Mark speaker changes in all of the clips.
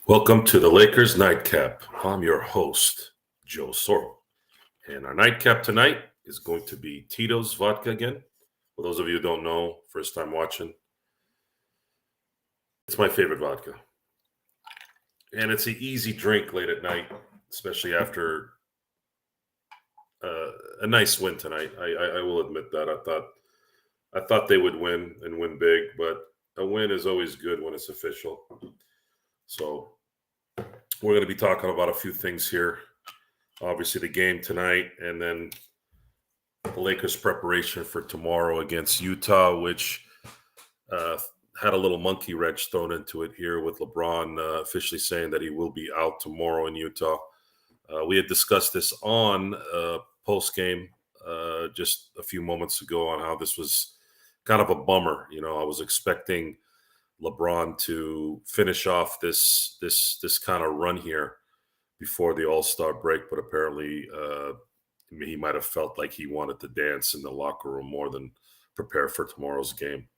Speaker 1: Welcome to the Lakers Nightcap. I'm your host, Joe Soro. And our nightcap tonight is going to be Tito's Vodka again. For those of you who don't know, first time watching, it's my favorite vodka. And it's an easy drink late at night, especially after a nice win tonight. I will admit that. I thought they would win and win big, but a win is always good when it's official. So we're going to be talking about a few things here. Obviously, the game tonight, and then the Lakers' preparation for tomorrow against Utah, which had a little monkey wrench thrown into it here with LeBron officially saying that he will be out tomorrow in Utah. We had discussed this on post-game just a few moments ago on how this was kind of a bummer. You know, I was expecting LeBron to finish off this kind of run here before the All-Star break, but apparently he might have felt like he wanted to dance in the locker room more than prepare for tomorrow's game.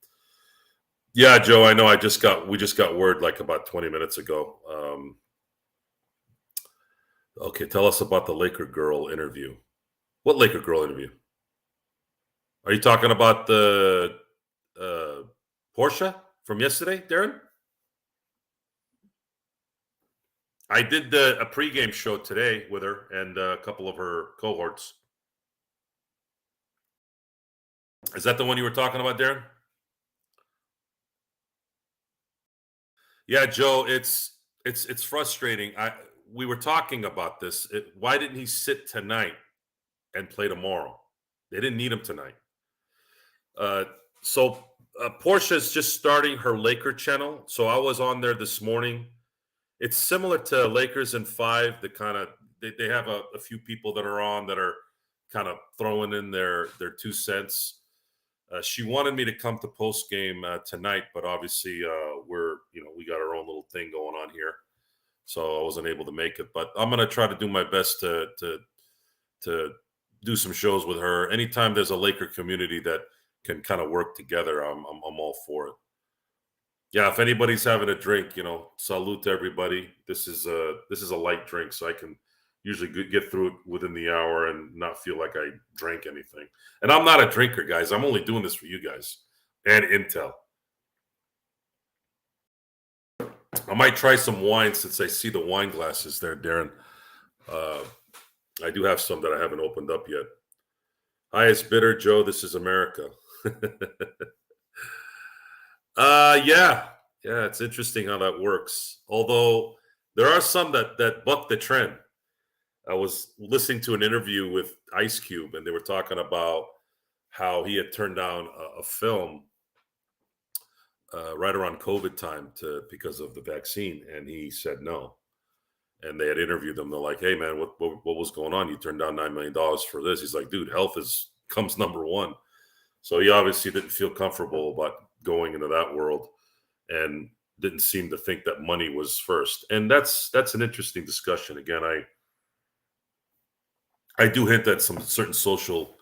Speaker 1: Yeah, Joe, I know. We just got word like about 20 minutes ago. Okay, tell us about the Laker girl interview. What Laker girl interview? Are you talking about the Portia from yesterday, Darren? I did a pregame show today with her and a couple of her cohorts. Is that the one you were talking about, Darren? Yeah, Joe, it's frustrating. We were talking about this. Why didn't he sit tonight and play tomorrow? They didn't need him tonight. So Portia's just starting her Laker channel. So I was on there this morning. It's similar to Lakers in 5. The kind of they have a few people that are on that are kind of throwing in their 2 cents. She wanted me to come to post game tonight, but obviously we got our own little thing going on here, so I wasn't able to make it. But I'm gonna try to do my best to do some shows with her. Anytime there's a Laker community that can kind of work together, I'm all for it. Yeah, if anybody's having a drink, salute to everybody. This is a light drink, so I can usually get through it within the hour and not feel like I drank anything. And I'm not a drinker, guys. I'm only doing this for you guys and Intel. I might try some wine since I see the wine glasses there, Darren. I do have some that I haven't opened up yet. Highest bidder, Joe. This is America. Yeah, it's interesting how that works. Although there are some that buck the trend. I was listening to an interview with Ice Cube, and they were talking about how he had turned down a film right around COVID time because of the vaccine, and he said no. And they had interviewed him. They're like, "Hey, man, what was going on? You turned down $9 million for this." He's like, "Dude, health comes number one." So he obviously didn't feel comfortable about going into that world, and didn't seem to think that money was first. And that's an interesting discussion. Again, I do hint at some certain social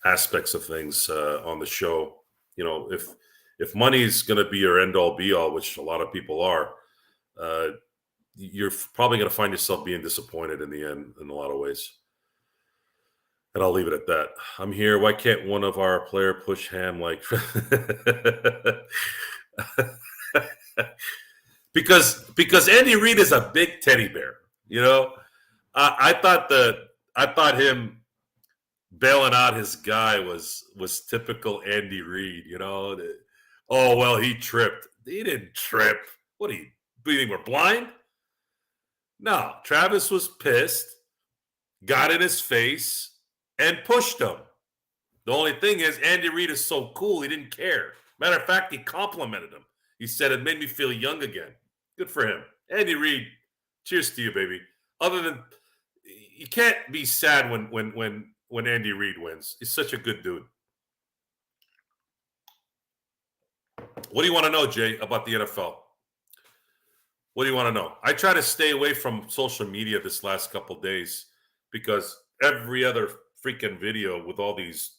Speaker 1: aspects of things on the show. If money is going to be your end all be all, which a lot of people are, you're probably going to find yourself being disappointed in the end in a lot of ways. And I'll leave it at that. I'm here. Why can't one of our player push ham like? because Andy Reid is a big teddy bear. I thought him bailing out his guy was typical Andy Reid. Oh well, he tripped. He didn't trip. What do you think? We're blind? No, Travis was pissed, got in his face, and pushed him. The only thing is, Andy Reid is so cool, he didn't care. Matter of fact, he complimented him. He said, "It made me feel young again." Good for him. Andy Reid, cheers to you, baby. Other than, you can't be sad when Andy Reid wins. He's such a good dude. What do you want to know, Jay, about the NFL? What do you want to know? I try to stay away from social media this last couple days because every other freaking video with all these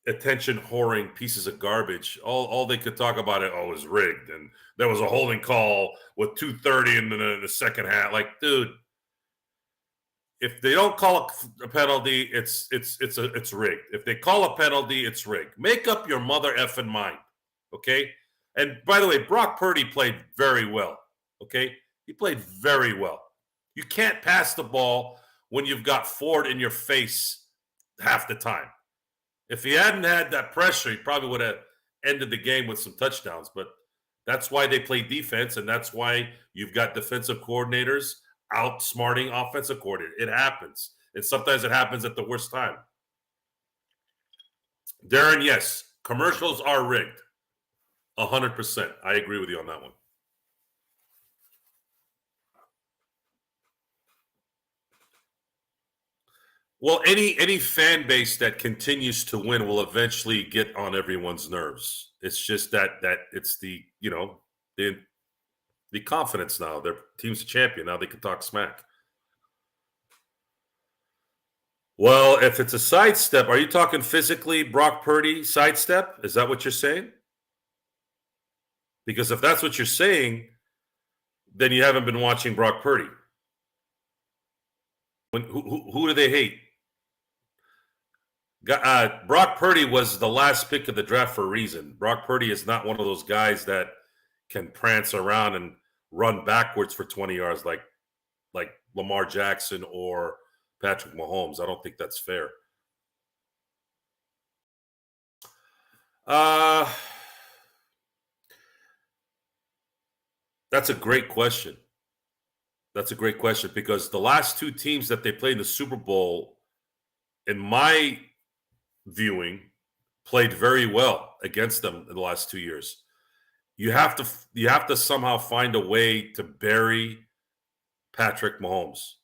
Speaker 1: attention whoring pieces of garbage. All they could talk about it, was rigged, and there was a holding call with 2:30 in the second half. Like, dude, if they don't call a penalty, it's rigged. If they call a penalty, it's rigged. Make up your mother effing mind, okay? And by the way, Brock Purdy played very well, okay? He played very well. You can't pass the ball when you've got Ford in your face half the time. If he hadn't had that pressure, he probably would have ended the game with some touchdowns. But that's why they play defense, and that's why you've got defensive coordinators outsmarting offensive coordinator. It happens. And sometimes it happens at the worst time. Darren, yes, commercials are rigged. 100%. I agree with you on that one. Well, any fan base that continues to win will eventually get on everyone's nerves. It's just that it's the confidence now. Their team's a champion. Now they can talk smack. Well, if it's a sidestep, are you talking physically Brock Purdy sidestep? Is that what you're saying? Because if that's what you're saying, then you haven't been watching Brock Purdy. Who do they hate? Brock Purdy was the last pick of the draft for a reason. Brock Purdy is not one of those guys that can prance around and run backwards for 20 yards like Lamar Jackson or Patrick Mahomes. I don't think that's fair. That's a great question. That's a great question because the last two teams that they played in the Super Bowl, in my viewing, played very well against them in the last 2 years. You have to somehow find a way to bury Patrick Mahomes.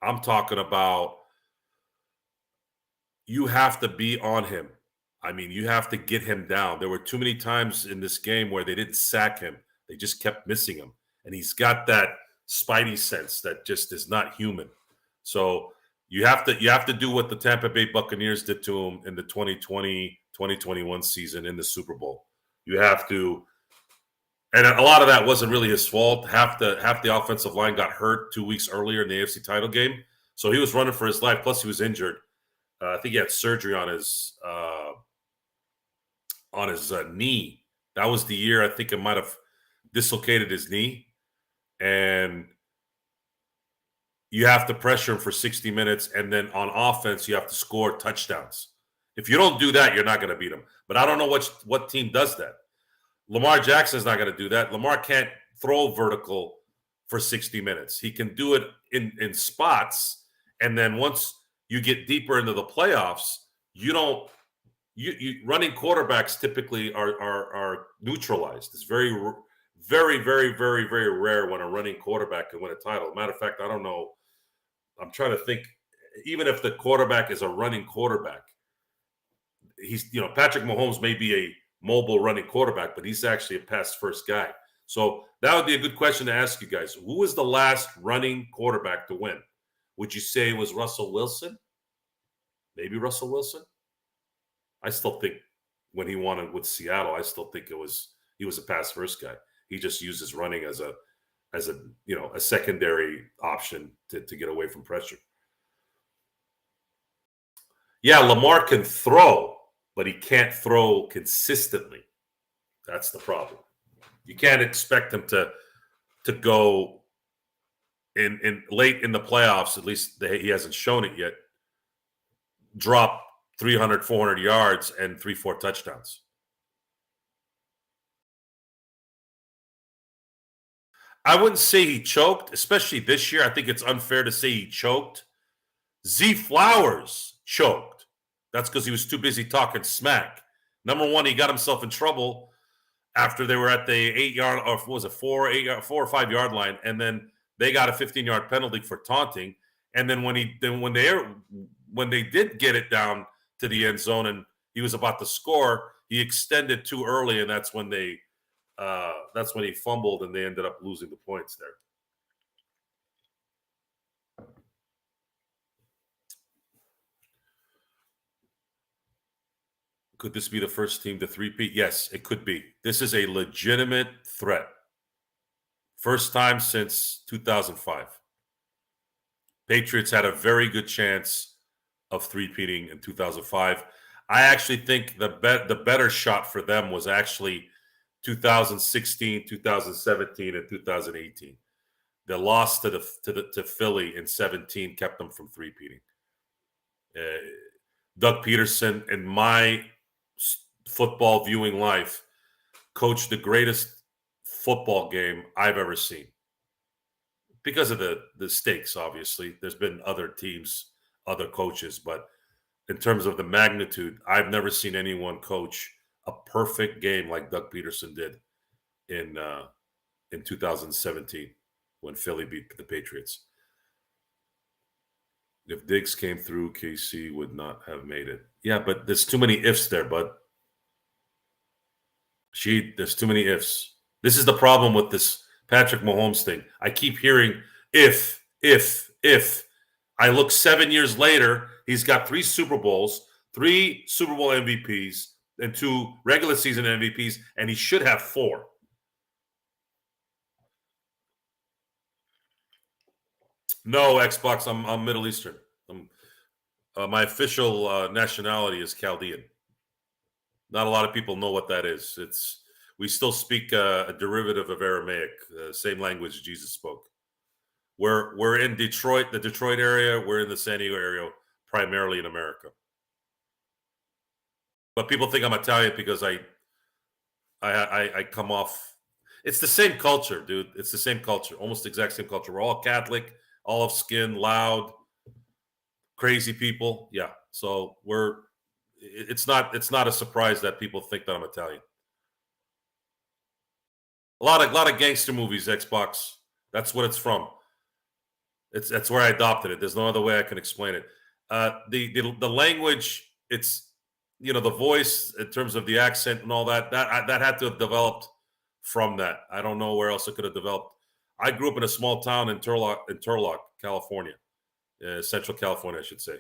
Speaker 1: I'm talking about you have to be on him. I mean, you have to get him down. There were too many times in this game where they didn't sack him. They just kept missing him. And he's got that spidey sense that just is not human. So you have to do what the Tampa Bay Buccaneers did to him in the 2020-2021 season in the Super Bowl. You have to, and a lot of that wasn't really his fault. Half the offensive line got hurt 2 weeks earlier in the AFC title game. So he was running for his life. Plus he was injured. I think he had surgery on his knee. That was the year I think it might have dislocated his knee. And you have to pressure him for 60 minutes. And then on offense, you have to score touchdowns. If you don't do that, you're not going to beat him. But I don't know what team does that. Lamar Jackson's not going to do that. Lamar can't throw vertical for 60 minutes. He can do it in spots. And then once you get deeper into the playoffs, running quarterbacks typically are neutralized. It's very, very, very, very, very rare when a running quarterback can win a title. Matter of fact, I don't know. I'm trying to think. Even if the quarterback is a running quarterback, Patrick Mahomes may be a mobile running quarterback, but he's actually a pass first guy. So that would be a good question to ask you guys. Who was the last running quarterback to win? Would you say it was Russell Wilson? Maybe Russell Wilson? I still think when he won with Seattle, I still think he was a pass first guy. He just uses running as a secondary option to get away from pressure. Yeah, Lamar can throw, but he can't throw consistently. That's the problem. You can't expect him to go in late in the playoffs, at least he hasn't shown it yet, drop 300, 400 yards and 3-4 touchdowns. I wouldn't say he choked, especially this year. I think it's unfair to say he choked. Zay Flowers choked. That's because he was too busy talking smack. Number one, he got himself in trouble after they were at the 8-yard, or what was it, 4 or 5 yard line, and then they got a 15-yard penalty for taunting. And then when they did get it down to the end zone and he was about to score, he extended too early, and that's when he fumbled and they ended up losing the points there. Could this be the first team to three-peat? Yes, it could be. This is a legitimate threat. First time since 2005. Patriots had a very good chance of three-peating in 2005. I actually think the better shot for them was actually 2016, 2017, and 2018. The loss to Philly in 17 kept them from three-peating. Doug Peterson, in my football viewing life, coached the greatest football game I've ever seen. Because of the stakes, obviously. There's been other teams, other coaches, but in terms of the magnitude, I've never seen anyone coach a perfect game like Doug Peterson did in 2017 when Philly beat the Patriots. If Diggs came through, KC would not have made it. Yeah, but there's too many ifs there, bud. There's too many ifs. This is the problem with this Patrick Mahomes thing. I keep hearing if. I look 7 years later, he's got 3 Super Bowls, 3 Super Bowl MVPs, and 2 regular season MVPs, and he should have 4. No, Xbox. I'm Middle Eastern. My official nationality is Chaldean. Not a lot of people know what that is. We still speak a derivative of Aramaic, same language Jesus spoke. We're in Detroit, the Detroit area. We're in the San Diego area, primarily in America. But people think I'm Italian because I come off. It's the same culture, dude. It's the same culture, almost the exact same culture. We're all Catholic, olive skin, loud, crazy people. Yeah. So it's not a surprise that people think that I'm Italian. A lot of gangster movies, Xbox. That's what it's from. That's where I adopted it. There's no other way I can explain it. The language, it's the voice in terms of the accent and all that had to have developed from that. I don't know where else it could have developed. I grew up in a small town in Turlock, California, Central California, I should say.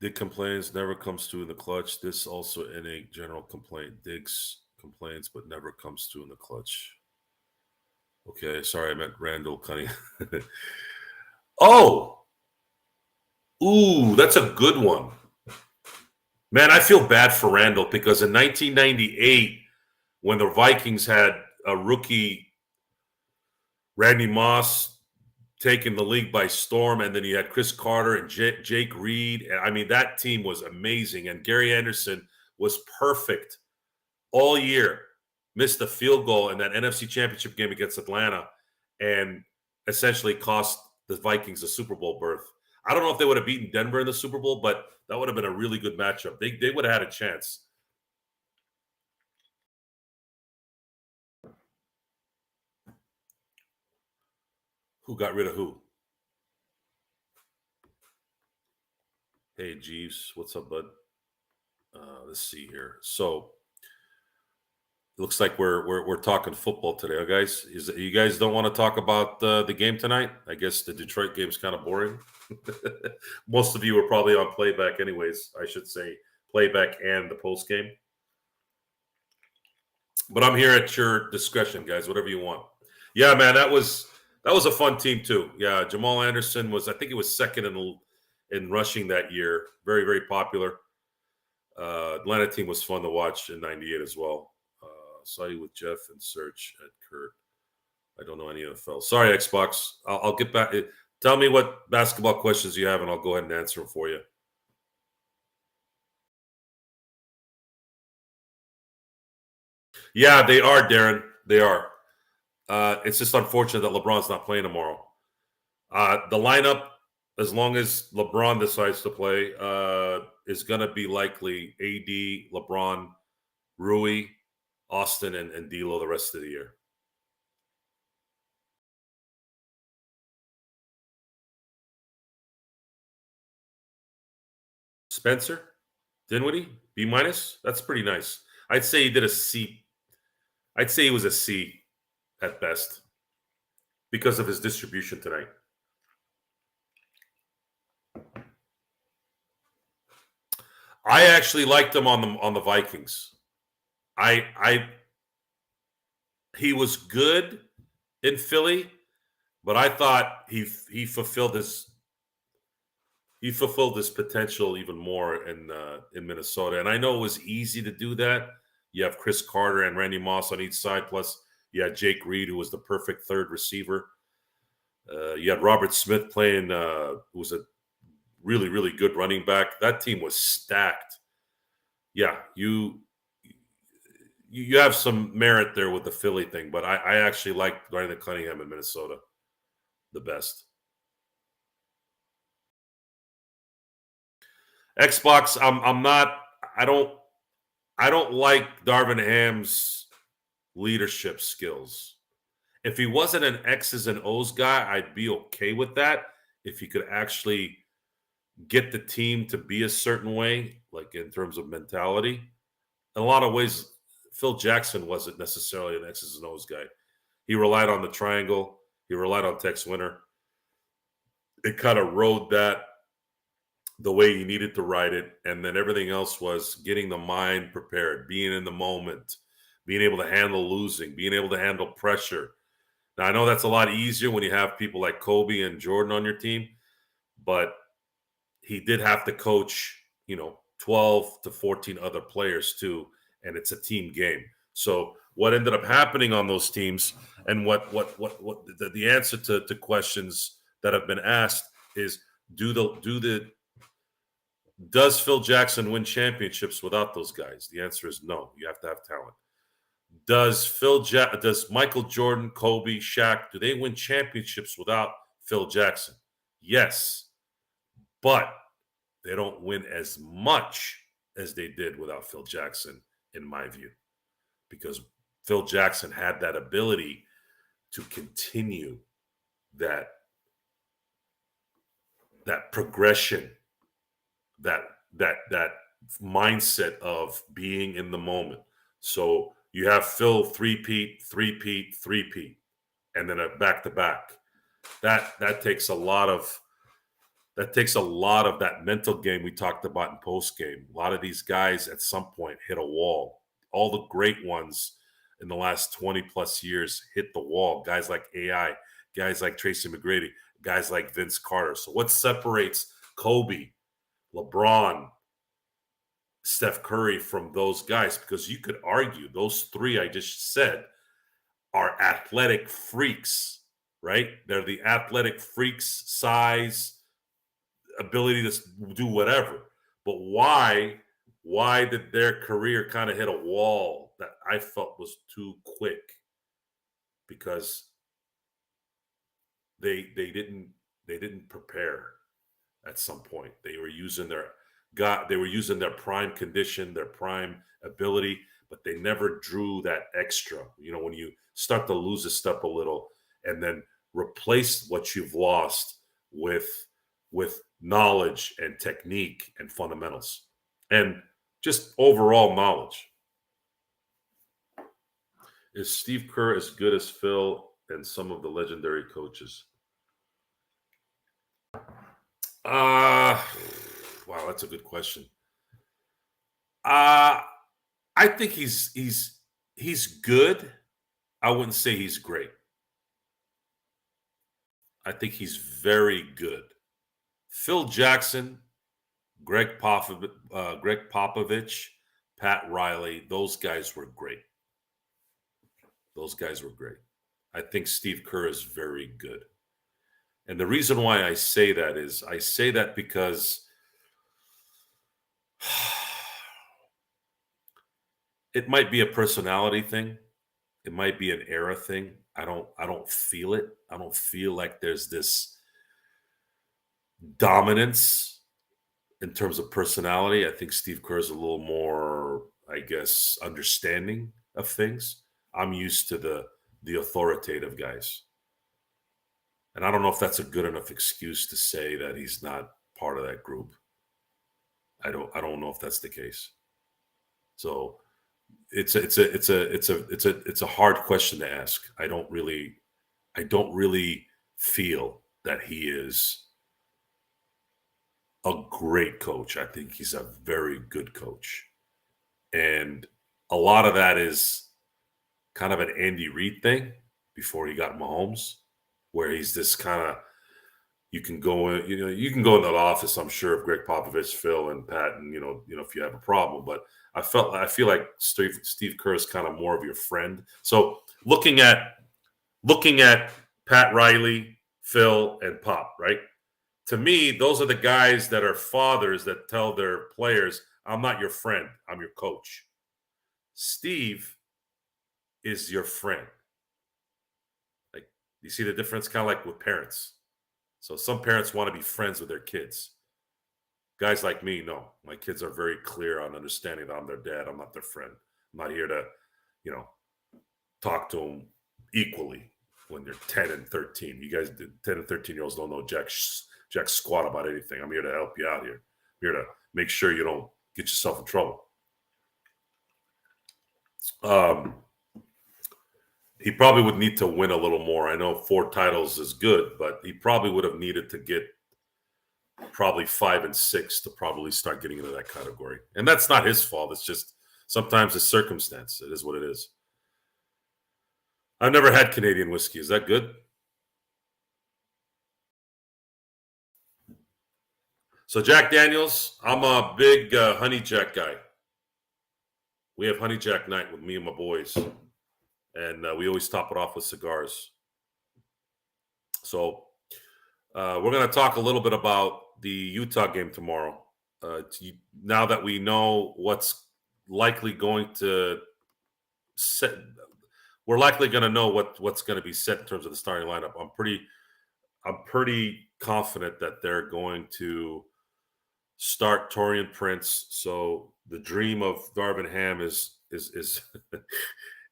Speaker 1: Dig complains, never comes through in the clutch. This also in a general complaint. Diggs complains, but never comes through in the clutch. Okay, sorry, I meant Randall Cunningham. Oh! Ooh, that's a good one. Man, I feel bad for Randall because in 1998, when the Vikings had a rookie, Randy Moss, taking the league by storm, and then you had Chris Carter and Jake Reed. I mean, that team was amazing, and Gary Anderson was perfect all year. Missed a field goal in that NFC Championship game against Atlanta and essentially cost the Vikings a Super Bowl berth. I don't know if they would have beaten Denver in the Super Bowl, but that would have been a really good matchup. They would have had a chance. Who got rid of who? Hey, Jeeves. What's up, bud? Let's see here. So it looks like we're talking football today, huh, guys. You guys don't want to talk about the game tonight? I guess the Detroit game's kind of boring. Most of you are probably on playback anyways, I should say. Playback and the post game. But I'm here at your discretion, guys, whatever you want. Yeah, man, that was a fun team too. Yeah, Jamal Anderson was, I think he was second in rushing that year. Very, very popular. Atlanta team was fun to watch in 98 as well. Saw you with Jeff and Search at Kurt. I don't know any NFL. Sorry, Xbox. I'll get back. Tell me what basketball questions you have, and I'll go ahead and answer them for you. Yeah, they are, Darren. They are. It's just unfortunate that LeBron's not playing tomorrow. The lineup, as long as LeBron decides to play, is going to be likely AD, LeBron, Rui, Austin, and D'Lo the rest of the year. Spencer Dinwiddie, B-. That's pretty nice. I'd say he did a C. I'd say he was a C at best because of his distribution tonight. I actually liked him on the Vikings. I he was good in Philly, but I thought he fulfilled his potential even more in Minnesota. And I know it was easy to do that. You have Chris Carter and Randy Moss on each side, plus you had Jake Reed, who was the perfect third receiver. You had Robert Smith playing, who was a really, really good running back. That team was stacked. Yeah, you have some merit there with the Philly thing, but I actually like Brandon Cunningham in Minnesota the best. Xbox, I'm not. I don't. I don't like Darvin Ham's leadership skills. If he wasn't an X's and O's guy, I'd be okay with that. If he could actually get the team to be a certain way, like in terms of mentality. In a lot of ways, Phil Jackson wasn't necessarily an X's and O's guy. He relied on the triangle. He relied on Tex Winter. It kind of rode that the way he needed to ride it. And then everything else was getting the mind prepared, being in the moment, being able to handle losing, being able to handle pressure. Now, I know that's a lot easier when you have people like Kobe and Jordan on your team, but he did have to coach, 12 to 14 other players too, and it's a team game. So what ended up happening on those teams, and what the answer to questions that have been asked is, does Phil Jackson win championships without those guys? The answer is no. You have to have talent. Does Michael Jordan, Kobe, Shaq, do they win championships without Phil Jackson? Yes, but they don't win as much as they did without Phil Jackson, in my view, because Phil Jackson had that ability to continue that progression, that mindset of being in the moment. So you have Phil three-peat, and then a back-to-back. That takes a lot of that mental game we talked about in post game. A lot of these guys at some point hit a wall. All the great ones in the last 20 plus years hit the wall. Guys like AI, guys like Tracy McGrady, guys like Vince Carter. So what separates Kobe, LeBron, Steph Curry from those guys? Because you could argue those three I just said are athletic freaks, right? They're the athletic freaks, size, ability to do whatever. But why did their career kind of hit a wall that I felt was too quick? Because they didn't prepare at some point. They were using their prime condition, their prime ability, but they never drew that extra. When you start to lose a step a little and then replace what you've lost with knowledge and technique and fundamentals and just overall knowledge. Is Steve Kerr as good as Phil and some of the legendary coaches? Wow, that's a good question. I think he's good. I wouldn't say he's great. I think he's very good. Phil Jackson, Greg Popovich, Pat Riley, those guys were great. I think Steve Kerr is very good. And the reason why I say that is I say that because it might be a personality thing. It might be an era thing. I don't feel it. I don't feel like there's this dominance in terms of personality. I think Steve Kerr is a little more, I guess, understanding of things. I'm used to the authoritative guys. And I don't know if that's a good enough excuse to say that he's not part of that group. I don't know if that's the case. So it's a hard question to ask. I don't really feel that he is a great coach. I think he's a very good coach. And a lot of that is kind of an Andy Reid thing before he got Mahomes, where he's this kind of you can go in, you can go into the office, I'm sure, of Greg Popovich, Phil, and Pat, and if you have a problem. But I feel like Steve Kerr is kind of more of your friend. So looking at Pat Riley, Phil, and Pop, right? To me, those are the guys that are fathers that tell their players, I'm not your friend, I'm your coach. Steve is your friend. Like, you see the difference? Kind of like with parents. So some parents want to be friends with their kids. Guys like me, no. My kids are very clear on understanding that I'm their dad. I'm not their friend. I'm not here to, you know, talk to them equally when they're 10 and 13. You guys, 10 and 13-year-olds don't know jack squat about anything. I'm here to help you out here. I'm here to make sure you don't get yourself in trouble. He probably would need to win a little more. I know 4 titles is good, but he probably would have needed to get probably 5 and 6 to probably start getting into that category. And that's not his fault. It's just sometimes it's circumstance. It is what it is. I've never had Canadian whiskey. Is that good? So Jack Daniels, I'm a big Honey Jack guy. We have Honey Jack night with me and my boys. And we always top it off with cigars. So we're going to talk a little bit about the Utah game tomorrow. Now that we know what's likely going to set, we're likely going to know what's going to be set in terms of the starting lineup. I'm pretty confident that they're going to start Taurean Prince. So the dream of Darvin Ham is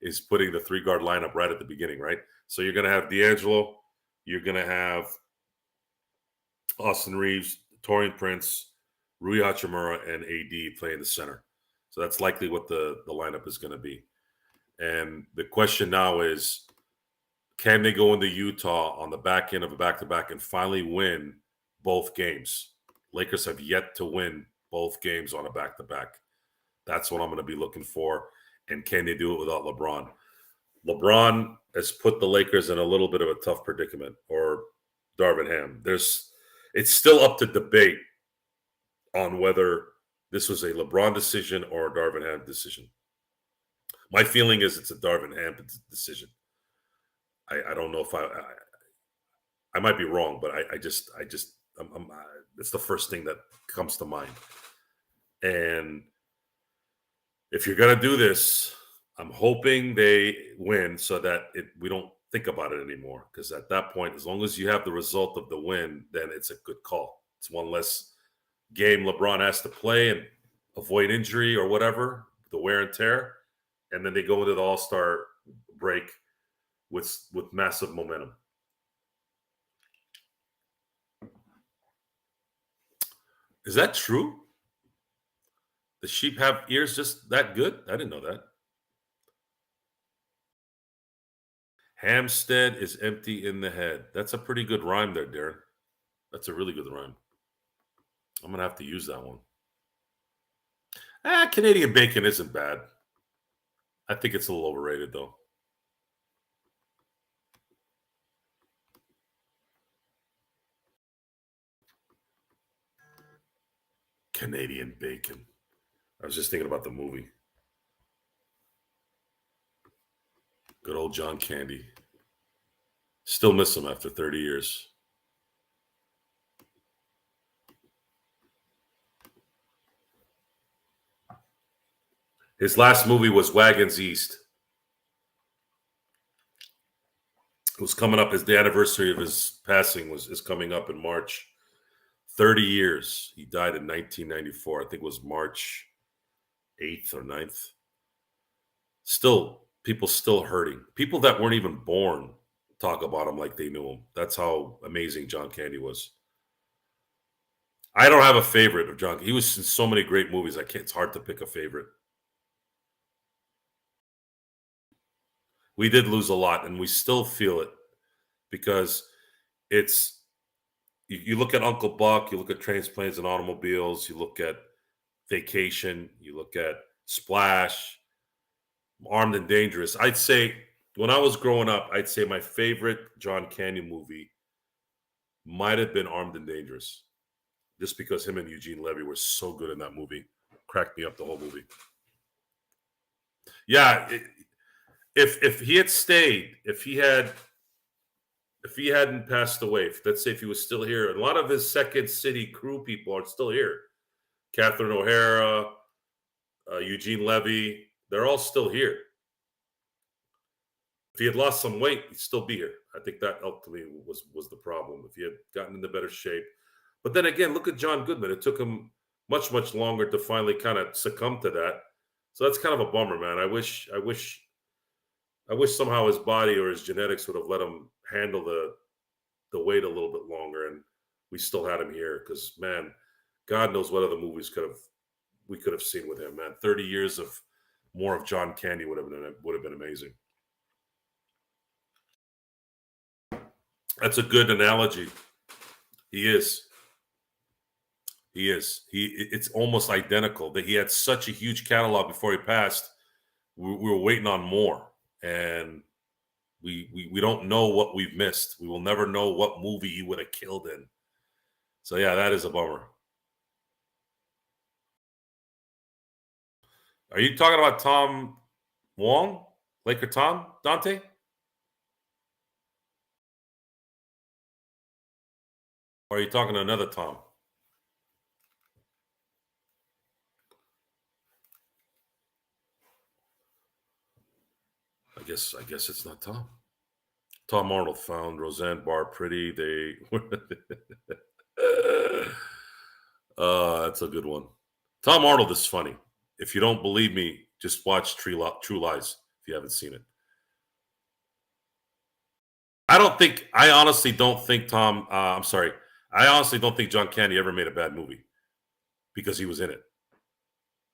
Speaker 1: is putting the 3-guard lineup right at the beginning, right? So you're going to have D'Angelo, you're going to have Austin Reeves, Taurean Prince, Rui Hachimura, and AD playing the center. So that's likely what the lineup is going to be. And the question now is, can they go into Utah on the back end of a back-to-back and finally win both games? Lakers have yet to win both games on a back-to-back. That's what I'm going to be looking for. And can they do it without LeBron? LeBron has put the Lakers in a little bit of a tough predicament, or Darvin Ham. It's still up to debate on whether this was a LeBron decision or a Darvin Ham decision. My feeling is it's a Darvin Ham decision. I don't know if I might be wrong, but it's the first thing that comes to mind. And if you're going to do this, I'm hoping they win so that we don't think about it anymore. Because at that point, as long as you have the result of the win, then it's a good call. It's one less game LeBron has to play and avoid injury or whatever, the wear and tear. And then they go into the All-Star break with massive momentum. Is that true? The sheep have ears just that good? I didn't know that. Hampstead is empty in the head. That's a pretty good rhyme there, Darren. That's a really good rhyme. I'm going to have to use that one. Canadian bacon isn't bad. I think it's a little overrated, though. Canadian bacon. I was just thinking about the movie. Good old John Candy. Still miss him after 30 years. His last movie was Wagons East. It was coming up. The anniversary of his passing is coming up in March. 30 years. He died in 1994. I think it was March 8th or 9th. Still, people still hurting. People that weren't even born talk about him like they knew him. That's how amazing John Candy was. I don't have a favorite of John. He was in so many great movies. It's hard to pick a favorite. We did lose a lot, and we still feel it because it's, you look at Uncle Buck, you look at Trains, Planes, and Automobiles, you look at Vacation, you look at Splash, Armed and Dangerous. I'd say when I was growing up, I'd say my favorite John Candy movie might have been Armed and Dangerous, just because him and Eugene Levy were so good in that movie. Cracked me up the whole movie. Yeah, if he had stayed, if he hadn't passed away, let's say if he was still here, and a lot of his Second City crew people are still here. Catherine O'Hara, Eugene Levy, they're all still here. If he had lost some weight, he'd still be here. I think that ultimately was the problem. If he had gotten into better shape. But then again, look at John Goodman. It took him much, much longer to finally kind of succumb to that. So that's kind of a bummer, man. I wish somehow his body or his genetics would have let him handle the weight a little bit longer, and we still had him here because, man, God knows what other movies we could have seen with him, man. 30 years of more of John Candy would have been amazing. That's a good analogy. He is. It's almost identical. That he had such a huge catalog before he passed. We were waiting on more, and we don't know what we've missed. We will never know what movie he would have killed in. So yeah, that is a bummer. Are you talking about Tom Wong, Laker Tom, Dante? Or are you talking to another Tom? I guess it's not Tom. Tom Arnold found Roseanne Barr pretty. That's a good one. Tom Arnold is funny. If you don't believe me, just watch True Lies if you haven't seen it. I honestly don't think John Candy ever made a bad movie because he was in it.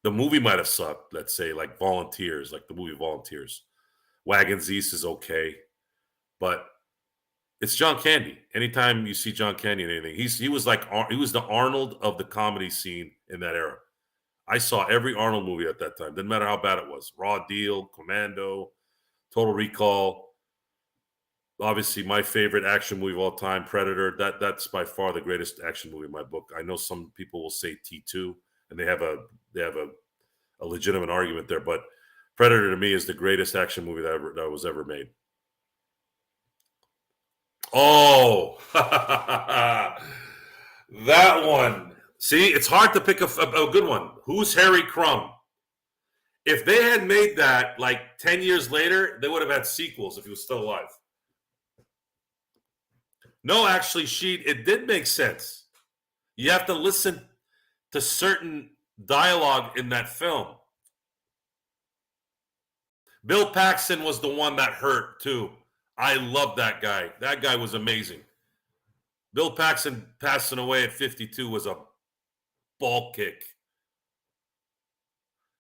Speaker 1: The movie might have sucked, let's say, like Volunteers, like the movie Volunteers. Wagons East is okay, but it's John Candy. Anytime you see John Candy in anything, he was the Arnold of the comedy scene in that era. I saw every Arnold movie at that time. Didn't matter how bad it was. Raw Deal, Commando, Total Recall. Obviously, my favorite action movie of all time, Predator. That's by far the greatest action movie in my book. I know some people will say T2, and they have a legitimate argument there, but Predator to me is the greatest action movie that was ever made. Oh, that one. See, it's hard to pick a good one. Who's Harry Crumb? If they had made that like 10 years later, they would have had sequels if he was still alive. No, actually, it did make sense. You have to listen to certain dialogue in that film. Bill Paxton was the one that hurt, too. I love that guy. That guy was amazing. Bill Paxton passing away at 52 was a ball kick.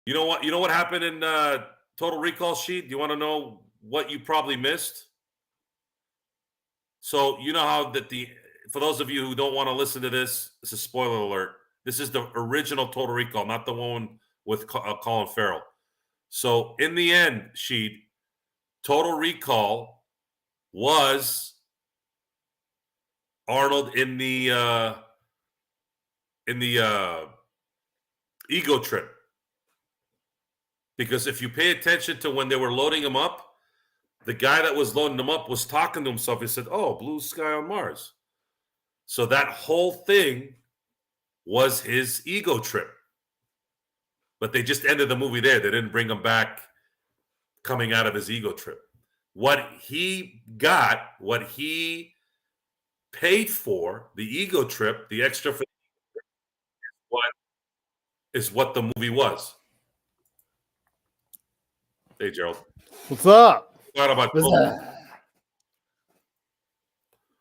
Speaker 1: You know what? You know what happened in Total Recall Sheet? Do you want to know what you probably missed? So you know how for those of you who don't want to listen to this, it's a spoiler alert. This is the original Total Recall, not the one with Colin Farrell. So in the end, Sheet, Total Recall was Arnold in the ego trip. Because if you pay attention to when they were loading him up, the guy that was loading him up was talking to himself. He said, "Oh, blue sky on Mars." So that whole thing was his ego trip. But they just ended the movie there. They didn't bring him back coming out of his ego trip. What he got, what he paid for, the ego trip, the extra for what the movie was. Hey, Gerald.
Speaker 2: What's up?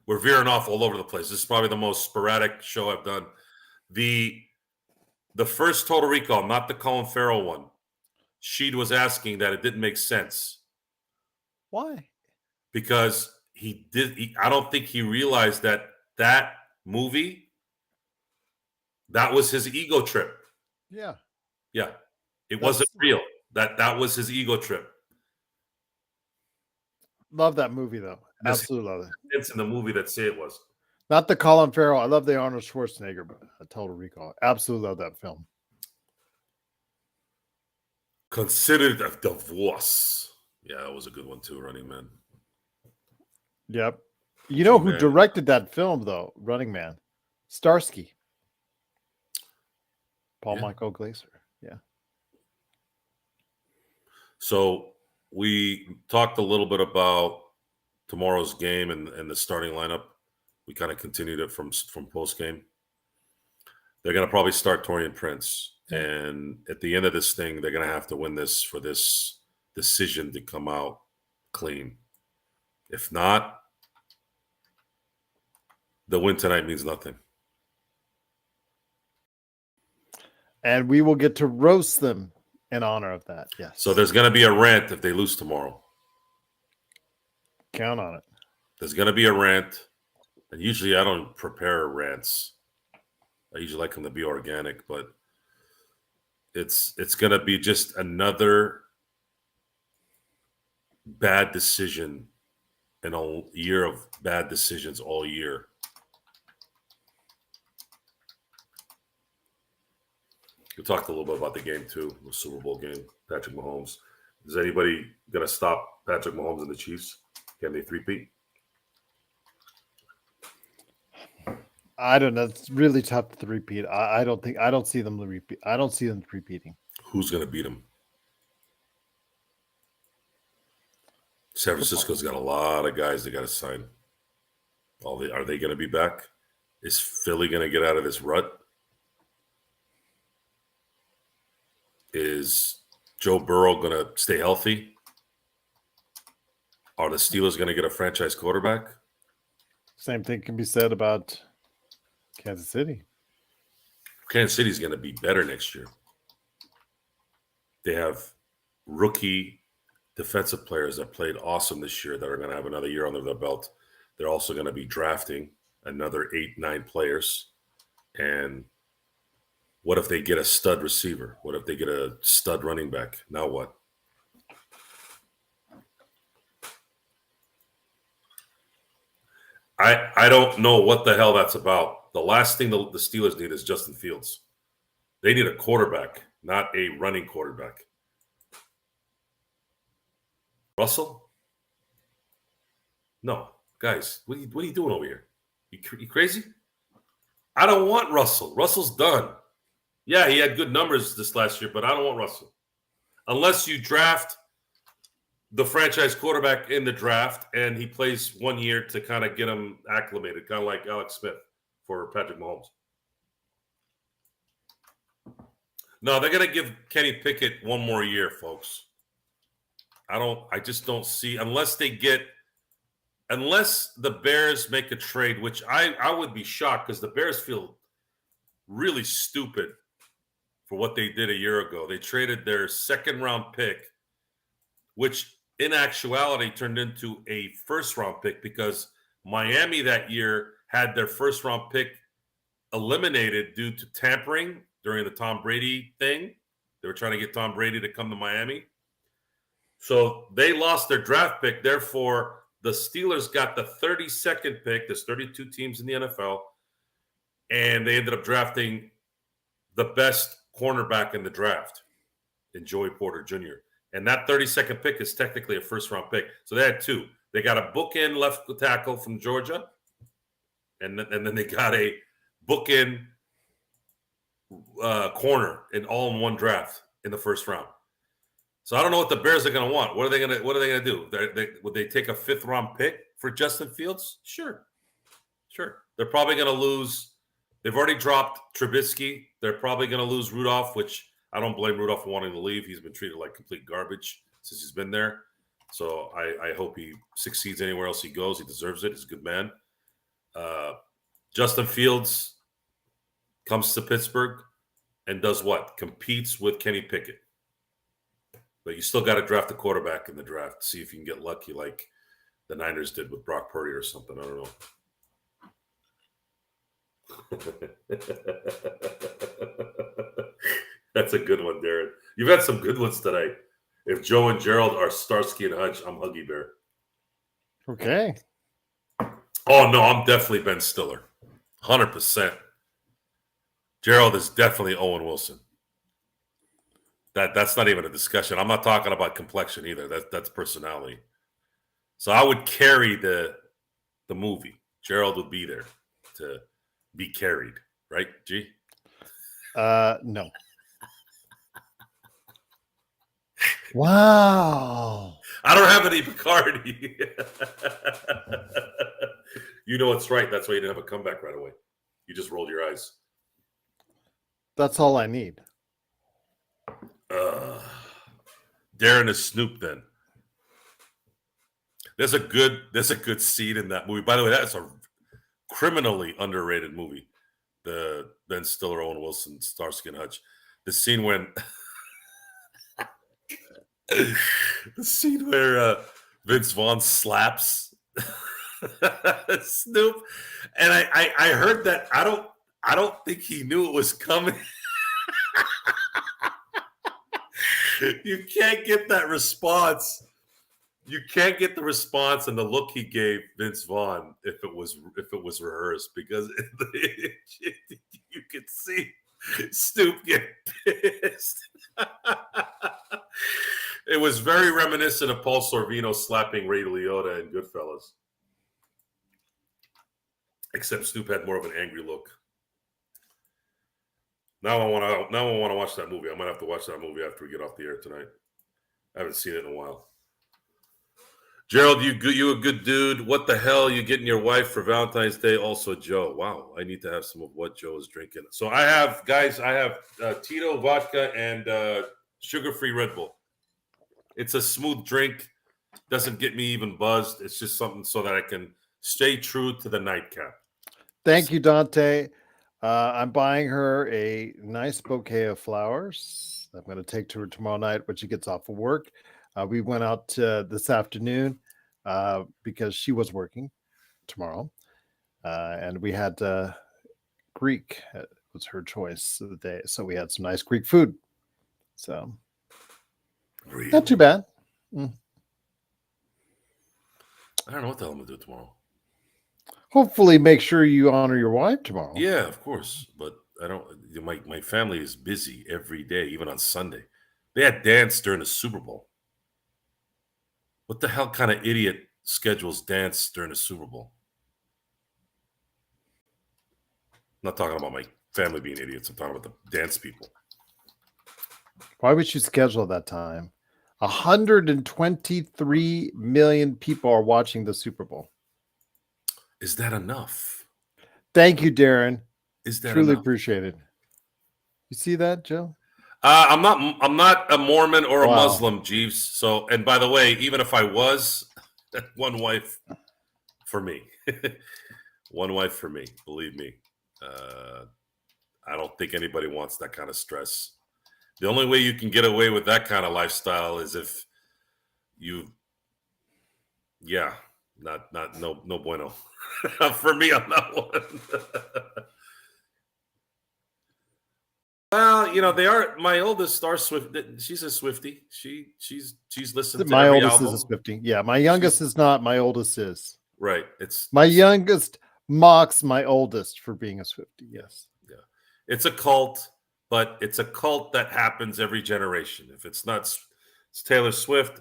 Speaker 1: We're veering off all over the place. This is probably the most sporadic show I've done. The first Total Recall, not the Colin Farrell one, Sheed was asking that it didn't make sense.
Speaker 2: Why?
Speaker 1: Because I don't think he realized that movie, that was his ego trip.
Speaker 2: Yeah.
Speaker 1: Yeah. It wasn't real. That was his ego trip.
Speaker 2: Love that movie, though. Absolutely love it.
Speaker 1: It's in the movie that say it was.
Speaker 2: Not the Colin Farrell. I love the Arnold Schwarzenegger, but a Total Recall. Absolutely love that film.
Speaker 1: Considered a divorce. Yeah, that was a good one too, Running Man.
Speaker 2: Yep. You know who directed that film, though? Running Man. Starsky. Paul Michael Glaser. Yeah.
Speaker 1: So we talked a little bit about tomorrow's game and the starting lineup. We kind of continued it from post game. They're going to probably start Taurean Prince. And at the end of this thing, they're going to have to win this for this decision to come out clean. If not, the win tonight means nothing.
Speaker 2: And we will get to roast them in honor of that. Yes.
Speaker 1: So there's going to be a rant if they lose tomorrow.
Speaker 2: Count on it.
Speaker 1: There's going to be a rant. And usually I don't prepare rants. I usually like them to be organic, but it's going to be just another bad decision in a year of bad decisions all year. We talked a little bit about the game too, the Super Bowl game, Patrick Mahomes. Is anybody going to stop Patrick Mahomes and the Chiefs? Can they three-peat?
Speaker 2: I don't know. It's really tough to repeat. I don't see them repeat. I don't see them repeating.
Speaker 1: Who's going to beat them? San Francisco's got a lot of guys they got to sign. Are they going to be back? Is Philly going to get out of this rut? Is Joe Burrow going to stay healthy? Are the Steelers going to get a franchise quarterback?
Speaker 2: Same thing can be said about Kansas City.
Speaker 1: Kansas City's going to be better next year. They have rookie defensive players that played awesome this year that are going to have another year under their belt. They're also going to be drafting another 8-9 players. And what if they get a stud receiver? What if they get a stud running back? Now what? I don't know what the hell that's about. The last thing the Steelers need is Justin Fields. They need a quarterback, not a running quarterback. Russell? No. Guys, what are you doing over here? You crazy? I don't want Russell. Russell's done. Yeah, he had good numbers this last year, but I don't want Russell. Unless you draft the franchise quarterback in the draft and he plays 1 year to kind of get him acclimated, kind of like Alex Smith for Patrick Mahomes. No, they're going to give Kenny Pickett 1 more year, folks. I just don't see, unless the Bears make a trade, which I would be shocked because the Bears feel really stupid for what they did a year ago. They traded their 2nd-round pick, which in actuality turned into a 1st-round pick because Miami that year had their 1st-round pick eliminated due to tampering during the Tom Brady thing. They were trying to get Tom Brady to come to Miami. So they lost their draft pick. Therefore, the Steelers got the 32nd pick. There's 32 teams in the NFL. And they ended up drafting the best cornerback in the draft in Joey Porter Jr. And that 32nd pick is technically a 1st-round pick. So they had 2. They got a bookend left tackle from Georgia. And then they got a bookend corner all in one draft in the 1st round. So I don't know what the Bears are going to want. What are they going to do? Would they take a 5th-round pick for Justin Fields? Sure. They're probably going to lose. They've already dropped Trubisky. They're probably going to lose Rudolph, which I don't blame Rudolph for wanting to leave. He's been treated like complete garbage since he's been there. So I hope he succeeds anywhere else he goes. He deserves it. He's a good man. Justin Fields comes to Pittsburgh and does what? Competes with Kenny Pickett. But you still got to draft a quarterback in the draft. See if you can get lucky like the Niners did with Brock Purdy or something. I don't know. That's a good one, Darren. You've had some good ones tonight. If Joe and Gerald are Starsky and Hutch, I'm Huggy Bear.
Speaker 2: Okay.
Speaker 1: Oh no, I'm definitely Ben Stiller. 100%. Gerald is definitely Owen Wilson. That's not even a discussion. I'm not talking about complexion either. That's personality. So I would carry the movie. Gerald would be there to be carried, right? G.
Speaker 2: No. Wow.
Speaker 1: I don't have any Bacardi. You know it's right. That's why you didn't have a comeback right away. You just rolled your eyes.
Speaker 2: That's all I need.
Speaker 1: Darren is Snoop then. There's a good scene in that movie. By the way, that's a criminally underrated movie. The Ben Stiller, Owen Wilson, Starsky and Hutch. The scene when the scene where Vince Vaughn slaps Snoop, and I heard that I don't think he knew it was coming. You can't get that response. You can't get the response and the look he gave Vince Vaughn if it was rehearsed, because you could see Snoop get pissed. It was very reminiscent of Paul Sorvino slapping Ray Liotta in Goodfellas, except Snoop had more of an angry look. Now I want to watch that movie. I might have to watch that movie after we get off the air tonight. I haven't seen it in a while. Gerald, you a good dude. What the hell you getting your wife for Valentine's Day? Also, Joe. Wow, I need to have some of what Joe is drinking. So I have Tito vodka and sugar-free Red Bull. It's a smooth drink. Doesn't get me even buzzed. It's just something so that I can stay true to the nightcap.
Speaker 2: Thank you, Dante. I'm buying her a nice bouquet of flowers. I'm going to take to her tomorrow night when she gets off of work. We went out this afternoon because she was working tomorrow. And we had Greek. It was her choice of the day. So we had some nice Greek food. So
Speaker 1: Really?
Speaker 2: not too bad.
Speaker 1: I don't know what the hell I'm going to do tomorrow.
Speaker 2: Hopefully make sure you honor your wife tomorrow.
Speaker 1: Yeah, of course. But I don't. My family is busy every day, even on Sunday. They had dance during the Super Bowl. What the hell kind of idiot schedules dance during the Super Bowl? I'm not talking about my family being idiots. I'm talking about the dance people.
Speaker 2: Why would you schedule that time? 123 million people are watching the Super Bowl.
Speaker 1: Is that enough?
Speaker 2: Thank you, Darren.
Speaker 1: Is that
Speaker 2: truly
Speaker 1: enough?
Speaker 2: appreciated. You see that, Joe?
Speaker 1: I'm not a Mormon or a
Speaker 2: Wow.
Speaker 1: Muslim, Jeeves. So, and by the way, even if I was, one wife for me. One wife for me. Believe me. I don't think anybody wants that kind of stress. The only way you can get away with that kind of lifestyle is if you, no bueno. For me, I'm not one. Well, they are. My oldest Star Swift. She's a Swiftie. She's listened to
Speaker 2: My
Speaker 1: every
Speaker 2: oldest
Speaker 1: album.
Speaker 2: is a Swiftie. Yeah, my youngest is not. My oldest is.
Speaker 1: Right.
Speaker 2: My youngest mocks my oldest for being a Swiftie. Yes.
Speaker 1: Yeah. It's a cult, but it's a cult that happens every generation. If it's not, it's Taylor Swift.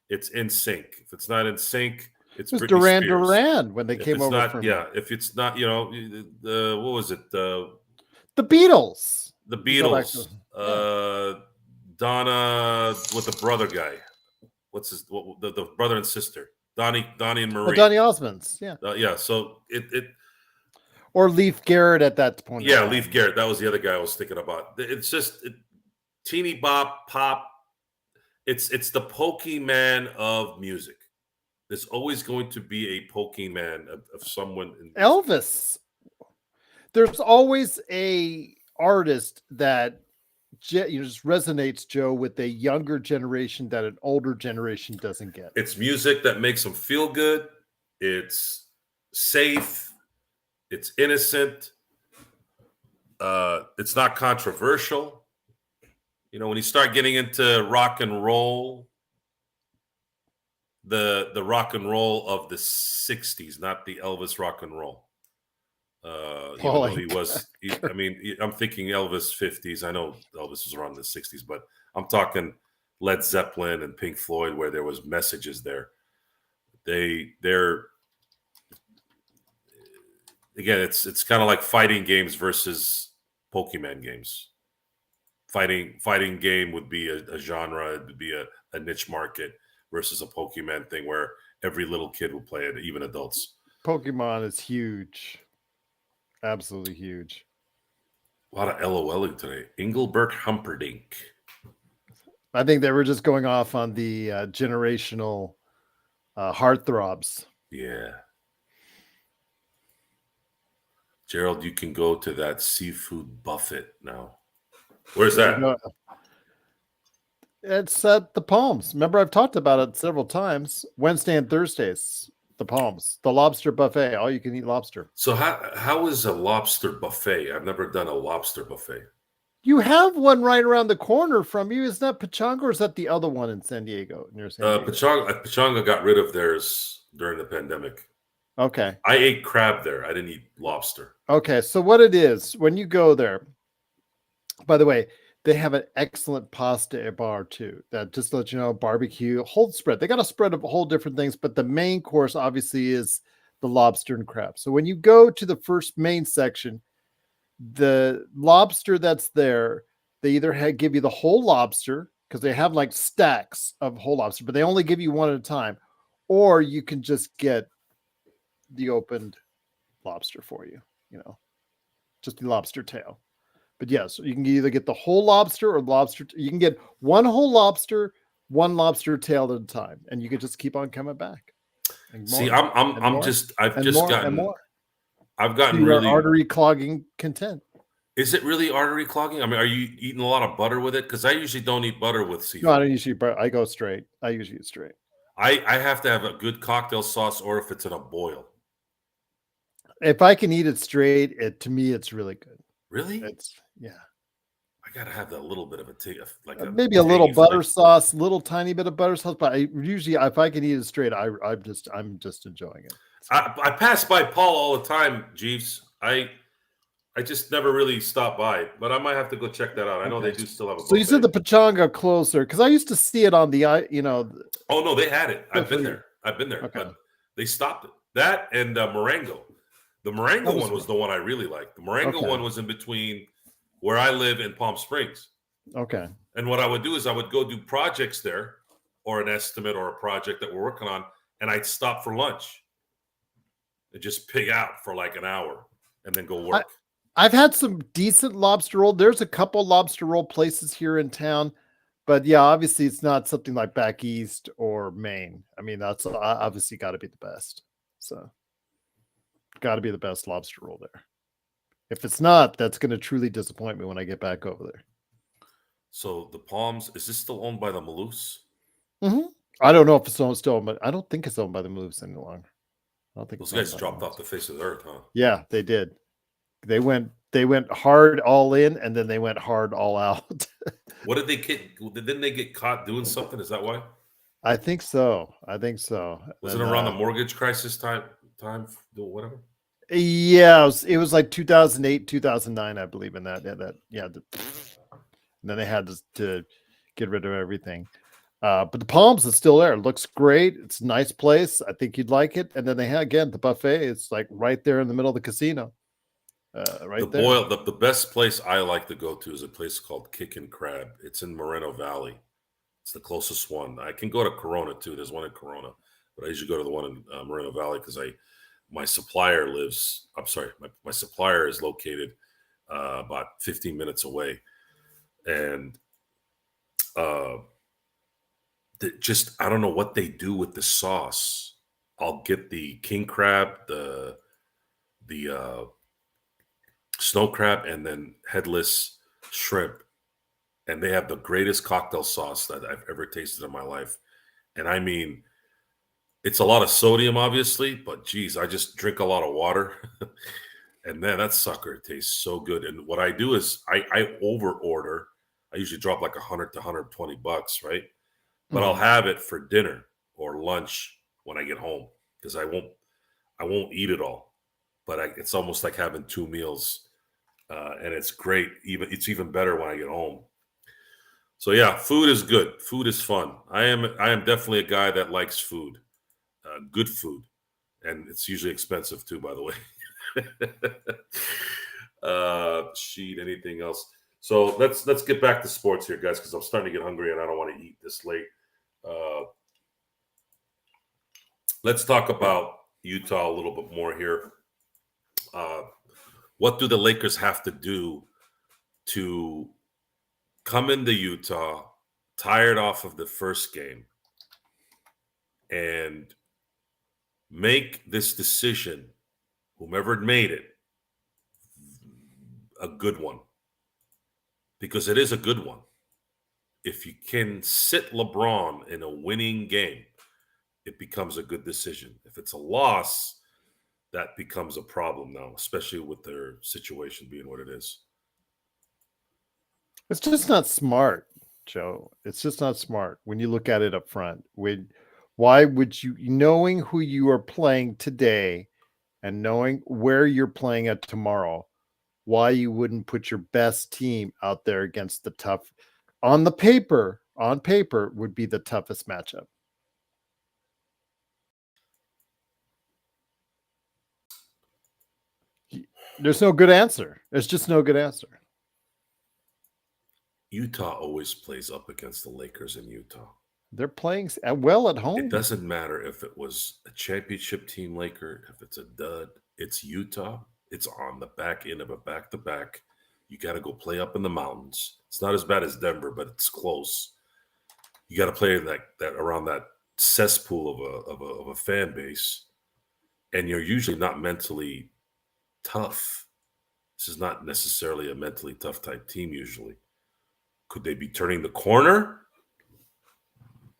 Speaker 1: It's NSYNC. If it's not NSYNC, it's
Speaker 2: It was
Speaker 1: Britney Spears.
Speaker 2: Duran when they
Speaker 1: If
Speaker 2: came
Speaker 1: it's
Speaker 2: over.
Speaker 1: not,
Speaker 2: from
Speaker 1: yeah. If it's not, what was it?
Speaker 2: the Beatles.
Speaker 1: The Beatles. Donna with the brother guy. What's the brother and sister? Donnie and Marie.
Speaker 2: Donny Osmonds. Yeah.
Speaker 1: Yeah. So it.
Speaker 2: Or Leif Garrett at that point.
Speaker 1: Yeah, Leif Garrett. That was the other guy I was thinking about. It's just teeny bop pop. It's the Pokemon of music. There's always going to be a Pokemon of someone.
Speaker 2: Elvis. There's always a artist that just resonates, Joe, with a younger generation that an older generation doesn't get.
Speaker 1: It's music that makes them feel good. It's safe. It's innocent. It's not controversial. You know, when you start getting into rock and roll, the rock and roll of the 60s, not the Elvis rock and roll. Even though he was, I'm thinking Elvis 50s. I know Elvis was around the 60s, but I'm talking Led Zeppelin and Pink Floyd, where there was messages there. They're again, it's kind of like fighting games versus Pokemon games. Fighting game would be a genre, it would be a niche market versus a Pokemon thing where every little kid will play it, even adults.
Speaker 2: Pokemon is huge. Absolutely huge.
Speaker 1: A lot of LOLing today. Engelbert Humperdinck.
Speaker 2: I think they were just going off on the generational heartthrobs.
Speaker 1: Yeah. Gerald, you can go to that seafood buffet now. Where's that?
Speaker 2: It's at the Palms. Remember, I've talked about it several times. Wednesday and Thursdays, the Palms, the lobster buffet, all you can eat lobster.
Speaker 1: So how is a lobster buffet? I've never done a lobster buffet.
Speaker 2: You have one right around the corner from you. Is that Pechanga or is that the other one in San Diego? Near San Diego?
Speaker 1: Pechanga got rid of theirs during the pandemic.
Speaker 2: Okay.
Speaker 1: I ate crab there. I didn't eat lobster.
Speaker 2: Okay. So what it is, when you go there, by the way, they have an excellent pasta bar too. That just to let you know, barbecue, whole spread. They got a spread of whole different things, but the main course obviously is the lobster and crab. So when you go to the first main section, the lobster that's there, they either give you the whole lobster because they have like stacks of whole lobster, but they only give you one at a time, or you can just get the opened lobster for you, just the lobster tail. But yes, you can either get the whole lobster or lobster. You can get one whole lobster, one lobster tail at a time, and you can just keep on coming back.
Speaker 1: See, I've gotten really
Speaker 2: artery clogging content.
Speaker 1: Is it really artery clogging? I mean, are you eating a lot of butter with it? Because I usually don't eat butter with seafood.
Speaker 2: No, I don't usually. I go straight. I usually eat straight.
Speaker 1: I have to have a good cocktail sauce, or if it's in a boil.
Speaker 2: If I can eat it straight, to me, it's really good.
Speaker 1: Really?
Speaker 2: Yeah.
Speaker 1: I gotta have that little bit of
Speaker 2: maybe a little butter sauce, little tiny bit of butter sauce. But usually, if I can eat it straight, I'm just enjoying it.
Speaker 1: I pass by Paul all the time, Jeeves. I just never really stopped by, but I might have to go check that out. I know they do still have a buffet.
Speaker 2: So you said the Pechanga closer because I used to see it on the
Speaker 1: Oh no, they had it. I've been there, okay. But they stopped it. That and Marengo. The Marengo one was the one I really liked. The Marengo one was in between where I live in Palm Springs.
Speaker 2: Okay.
Speaker 1: And what I would do is I would go do projects there, or an estimate or a project that we're working on, and I'd stop for lunch and just pig out for like an hour and then go work.
Speaker 2: I've had some decent lobster roll. There's a couple lobster roll places here in town, but yeah, obviously it's not something like back east or Maine. I mean, that's obviously got to be the best. So got to be the best lobster roll there. If it's not, that's going to truly disappoint me when I get back over there.
Speaker 1: So the Palms, is this still owned by the Maloofs?
Speaker 2: Mm-hmm. I don't know if it's still owned, but I don't think it's owned by the Maloofs any longer. I don't think
Speaker 1: those guys dropped off the face of the earth, huh?
Speaker 2: Yeah, they did. They went hard all in, and then they went hard all out.
Speaker 1: What did they get? Didn't they get caught doing something? Is that why?
Speaker 2: I think so.
Speaker 1: Was it around the mortgage crisis time, whatever?
Speaker 2: Yeah, it was like 2008, 2009, I believe in that. And then they had to get rid of everything. But the Palms is still there. It looks great. It's a nice place. I think you'd like it. And then they have, again, the buffet. It's like right there in the middle of the casino.
Speaker 1: The best place I like to go to is a place called Kick and Crab. It's in Moreno Valley. It's the closest one. I can go to Corona too. There's one in Corona, but I usually go to the one in Moreno Valley because my supplier my supplier is located about 15 minutes away, and I don't know what they do with the sauce. I'll get the king crab, the snow crab, and then headless shrimp. And they have the greatest cocktail sauce that I've ever tasted in my life. And I mean, it's a lot of sodium, obviously, but geez, I just drink a lot of water. And man, that sucker tastes so good. And what I do is I over order. I usually drop like $100 to $120, right? But I'll
Speaker 2: Mhm.
Speaker 1: have it for dinner or lunch when I get home because I won't eat it all. But it's almost like having two meals, and it's great. It's even better when I get home. So yeah, food is good. Food is fun. I am definitely a guy that likes food, good food, and it's usually expensive too, by the way. Sheet, anything else? So let's get back to sports here, guys, because I'm starting to get hungry and I don't want to eat this late. Uh, let's talk about Utah a little bit more here. Uh, what do the Lakers have to do to come into Utah tired off of the first game and make this decision, whomever made it, a good one? Because it is a good one. If you can sit LeBron in a winning game, it becomes a good decision. If it's a loss, that becomes a problem now, especially with their situation being what it is.
Speaker 2: It's just not smart, Joe. It's just not smart when you look at it up front. Why would you, knowing who you are playing today and knowing where you're playing at tomorrow, why you wouldn't put your best team out there against the tough, on paper would be the toughest matchup. There's no good answer. There's just no good answer.
Speaker 1: Utah always plays up against the Lakers in Utah.
Speaker 2: They're playing well at home.
Speaker 1: It doesn't matter if it was a championship team Laker, if it's a dud, it's Utah. It's on the back end of a back-to-back. You got to go play up in the mountains. It's not as bad as Denver, but it's close. You got to play that around that cesspool of a fan base, and you're usually not mentally tough. This is not necessarily a mentally tough type team usually. Could they be turning the corner?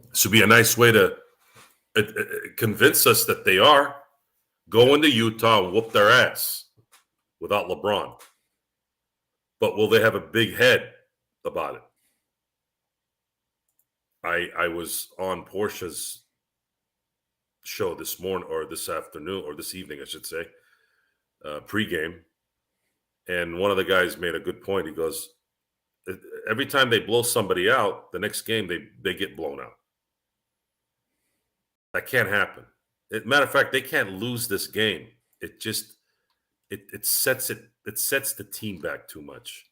Speaker 1: This would be a nice way to convince us that they are. Go into Utah and whoop their ass without LeBron. But will they have a big head about it? I was on Portia's show this morning or this afternoon or this evening, I should say, pregame. And one of the guys made a good point. He goes, every time they blow somebody out, the next game they get blown out. That can't happen. Matter of fact, they can't lose this game. It just it sets the team back too much.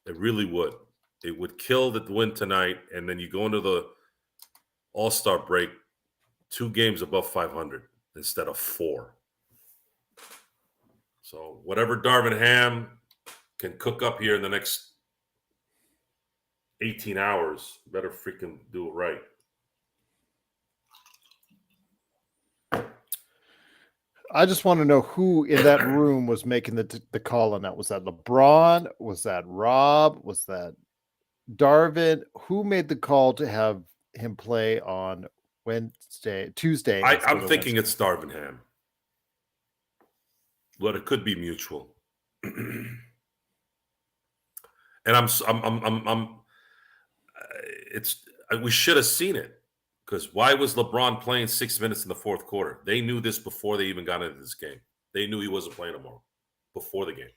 Speaker 1: It really would. It would kill the win tonight, and then you go into the All-Star break 2 games above 500 instead of 4. So whatever Darvin Ham can cook up here in the next 18 hours, better freaking do it right.
Speaker 2: I just want to know who in that room was making the call on that. Was that LeBron? Was that Rob? Was that Darvin? Who made the call to have him play on Tuesday?
Speaker 1: I'm thinking it's Darvin Ham. But it could be mutual. And we should have seen it. Because why was LeBron playing 6 minutes in the fourth quarter? They knew this before they even got into this game. They knew he wasn't playing tomorrow before the game.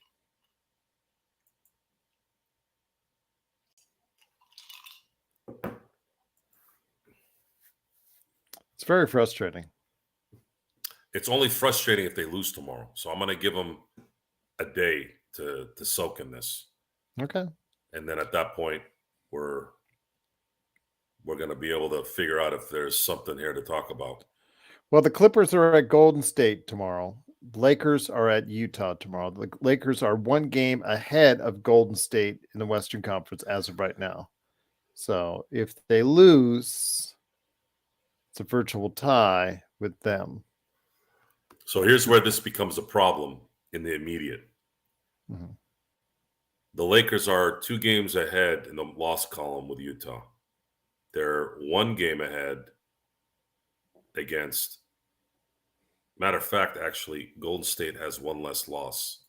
Speaker 2: It's very frustrating.
Speaker 1: It's only frustrating if they lose tomorrow. So I'm going to give them a day to soak in this.
Speaker 2: Okay.
Speaker 1: And then at that point, we're going to be able to figure out if there's something here to talk about.
Speaker 2: Well, the Clippers are at Golden State tomorrow. Lakers are at Utah tomorrow. The Lakers are 1 game ahead of Golden State in the Western Conference as of right now. So if they lose, it's a virtual tie with them.
Speaker 1: So here's where this becomes a problem in the immediate.
Speaker 2: Mm-hmm.
Speaker 1: The Lakers are 2 games ahead in the loss column with Utah. They're 1 game ahead against Matter of fact, actually, Golden State has one less loss.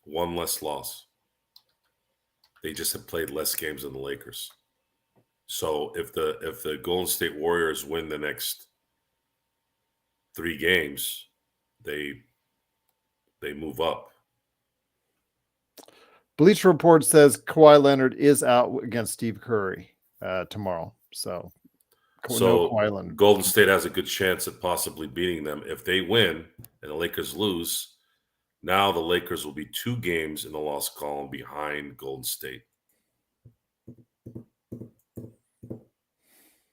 Speaker 1: One less loss. They just have played less games than the Lakers. So if the Golden State Warriors win the next 3 games, they move up.
Speaker 2: Bleacher Report says Kawhi Leonard is out against Steve Curry tomorrow. So no Kawhi Leonard.
Speaker 1: Golden State has a good chance at possibly beating them. If they win and the Lakers lose, now the Lakers will be 2 games in the loss column behind Golden State.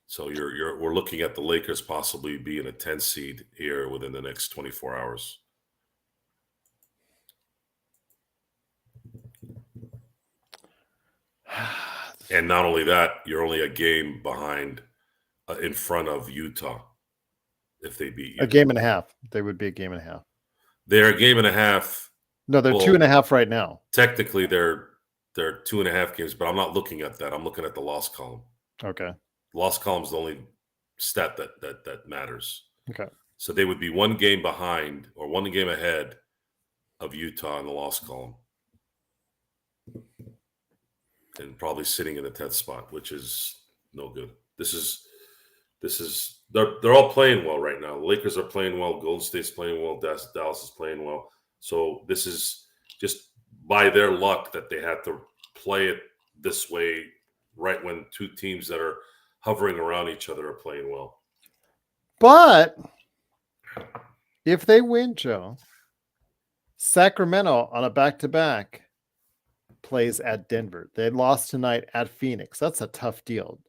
Speaker 1: So we're looking at the Lakers possibly being a 10 seed here within the next 24 hours. And not only that, you're only a game behind in front of Utah if they beat you.
Speaker 2: A game and a half. They would be a game and a half.
Speaker 1: They're a game and a half.
Speaker 2: No, they're 2.5 right now.
Speaker 1: Technically, they're 2.5 games, but I'm not looking at that. I'm looking at the loss column.
Speaker 2: Okay.
Speaker 1: Loss column is the only stat that matters.
Speaker 2: Okay.
Speaker 1: So they would be 1 game behind or 1 game ahead of Utah in the loss column. And probably sitting in the 10th spot, which is no good. They're all playing well right now. The Lakers are playing well. Golden State's playing well. Dallas is playing well. So this is just by their luck that they had to play it this way right when 2 teams that are hovering around each other are playing well.
Speaker 2: But if they win, Joe, Sacramento on a back-to-back plays at Denver. They lost tonight at Phoenix. That's a tough deal.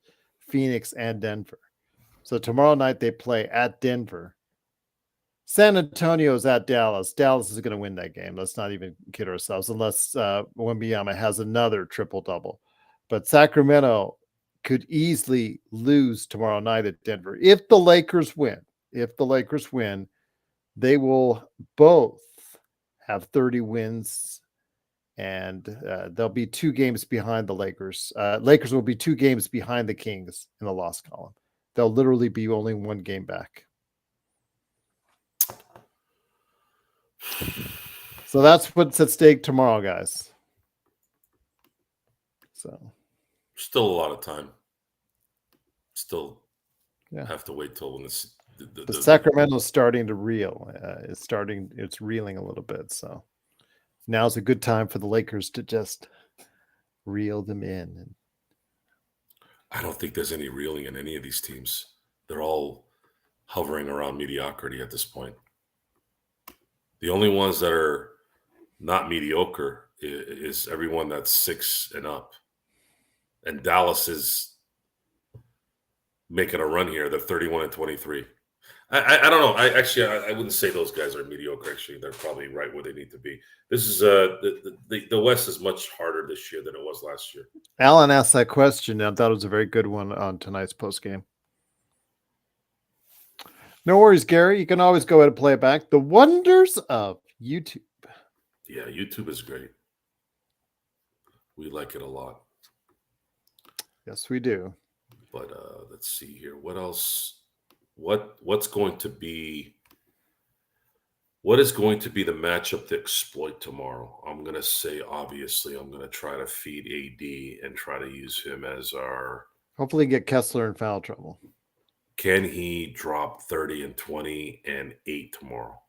Speaker 2: Phoenix and Denver. So tomorrow night they play at Denver. San Antonio's at Dallas. Dallas is going to win that game. Let's not even kid ourselves unless Wembanyama has another triple-double. But Sacramento could easily lose tomorrow night at Denver. If the Lakers win, they will both have 30 wins. And they'll be 2 games behind the Lakers. Lakers will be 2 games behind the Kings in the loss column. They'll literally be only 1 game back. So that's what's at stake tomorrow, guys. So
Speaker 1: still a lot of time. Still have to wait till when
Speaker 2: the Sacramento's starting to reel. It's reeling a little bit. So now's a good time for the Lakers to just reel them in.
Speaker 1: I don't think there's any reeling in any of these teams. They're all hovering around mediocrity at this point. The only ones that are not mediocre is everyone that's 6 and up. And Dallas is making a run here. They're 31-23. I don't know. I wouldn't say those guys are mediocre. Actually, they're probably right where they need to be. This is the West is much harder this year than it was last year.
Speaker 2: Alan asked that question. I thought it was a very good one on tonight's post game. No worries, Gary. You can always go ahead and play it back. The wonders of YouTube.
Speaker 1: Yeah, YouTube is great. We like it a lot.
Speaker 2: Yes, we do.
Speaker 1: But let's see here. What else? What's going to be? What is going to be the matchup to exploit tomorrow? I'm going to say, obviously, I'm going to try to feed AD and try to use him as our.
Speaker 2: Hopefully get Kessler in foul trouble.
Speaker 1: Can he drop 30 and 20 and 8 tomorrow?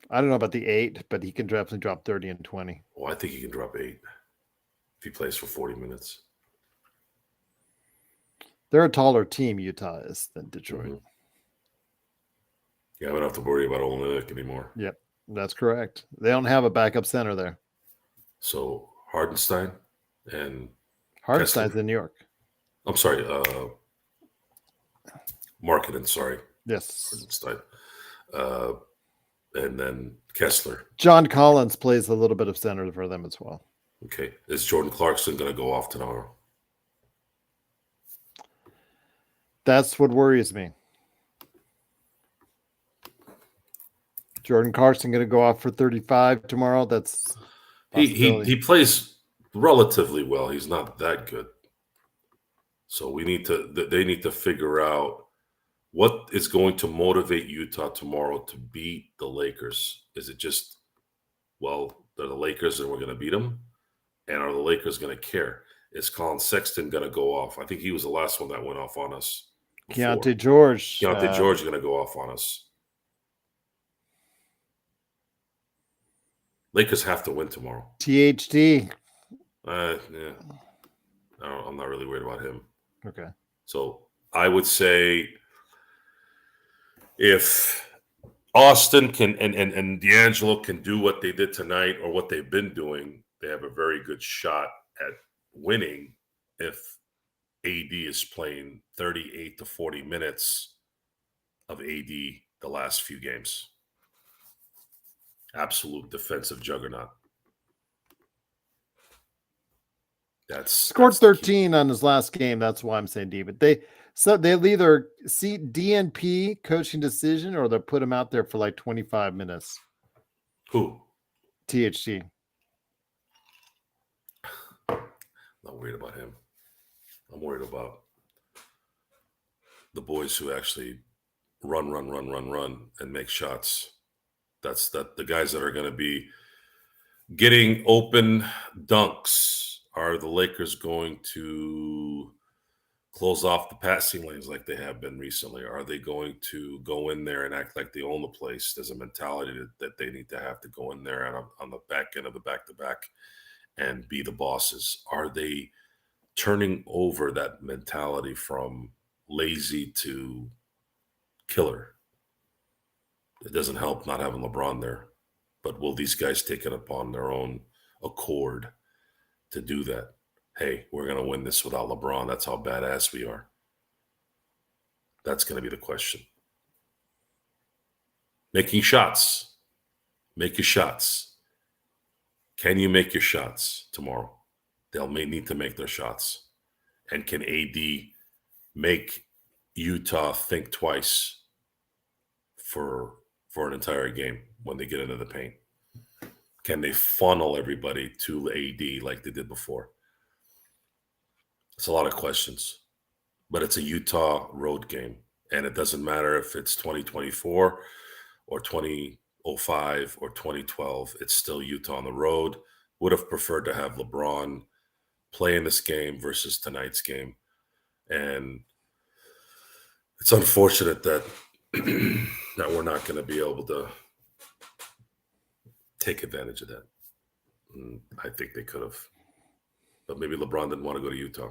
Speaker 2: I don't know about the 8, but he can definitely drop 30 and 20.
Speaker 1: Well, I think he can drop 8 if he plays for 40 minutes.
Speaker 2: They're a taller team, Utah is, than Detroit.
Speaker 1: Mm-hmm. Yeah, I don't have to worry about Olenek anymore.
Speaker 2: Yep, that's correct. They don't have a backup center there.
Speaker 1: So Hardenstein and
Speaker 2: Hardenstein's
Speaker 1: Kessler.
Speaker 2: in New York.
Speaker 1: I'm sorry, Marketing, sorry.
Speaker 2: Yes.
Speaker 1: Hardenstein. And then Kessler.
Speaker 2: John Collins plays a little bit of center for them as well.
Speaker 1: Okay. Is Jordan Clarkson going to go off tomorrow?
Speaker 2: That's what worries me. Jordan Clarkson going to go off for 35 tomorrow. That's
Speaker 1: he plays relatively well. He's not that good. So they need to figure out what is going to motivate Utah tomorrow to beat the Lakers. Is it just, well, they're the Lakers and we're going to beat them? And are the Lakers going to care? Is Colin Sexton going to go off? I think he was the last one that went off on us before.
Speaker 2: Keontae George.
Speaker 1: Keontae George is going to go off on us. Lakers have to win tomorrow.
Speaker 2: THD.
Speaker 1: Yeah. I'm not really worried about him.
Speaker 2: Okay.
Speaker 1: So I would say if Austin can and D'Angelo can do what they did tonight or what they've been doing, they have a very good shot at winning if AD is playing 38 to 40 minutes of AD the last few games. Absolute defensive juggernaut.
Speaker 2: Scored 13 on his last game. That's why I'm saying D. But they'll either see DNP coaching decision or they'll put him out there for like 25 minutes.
Speaker 1: Who?
Speaker 2: THC.
Speaker 1: Not worried about him. I'm worried about the boys who actually run and make shots. That's the guys that are going to be getting open dunks. Are the Lakers going to close off the passing lanes like they have been recently? Are they going to go in there and act like they own the place? There's a mentality that they need to have to go in there and on the back end of the back-to-back and be the bosses. Are they turning over that mentality from lazy to killer? It doesn't help not having LeBron there. But will these guys take it upon their own accord to do that? Hey, we're going to win this without LeBron. That's how badass we are. That's going to be the question. Making shots. Make your shots. Can you make your shots tomorrow? They'll may need to make their shots. And can AD make Utah think twice for an entire game when they get into the paint? Can they funnel everybody to AD like they did before? It's a lot of questions, but it's a Utah road game, and it doesn't matter if it's 2024 or 2005 or 2012. It's still Utah on the road. Would have preferred to have LeBron play in this game versus tonight's game, and it's unfortunate that that we're not going to be able to take advantage of that. I think they could have, but maybe LeBron didn't want to go to Utah.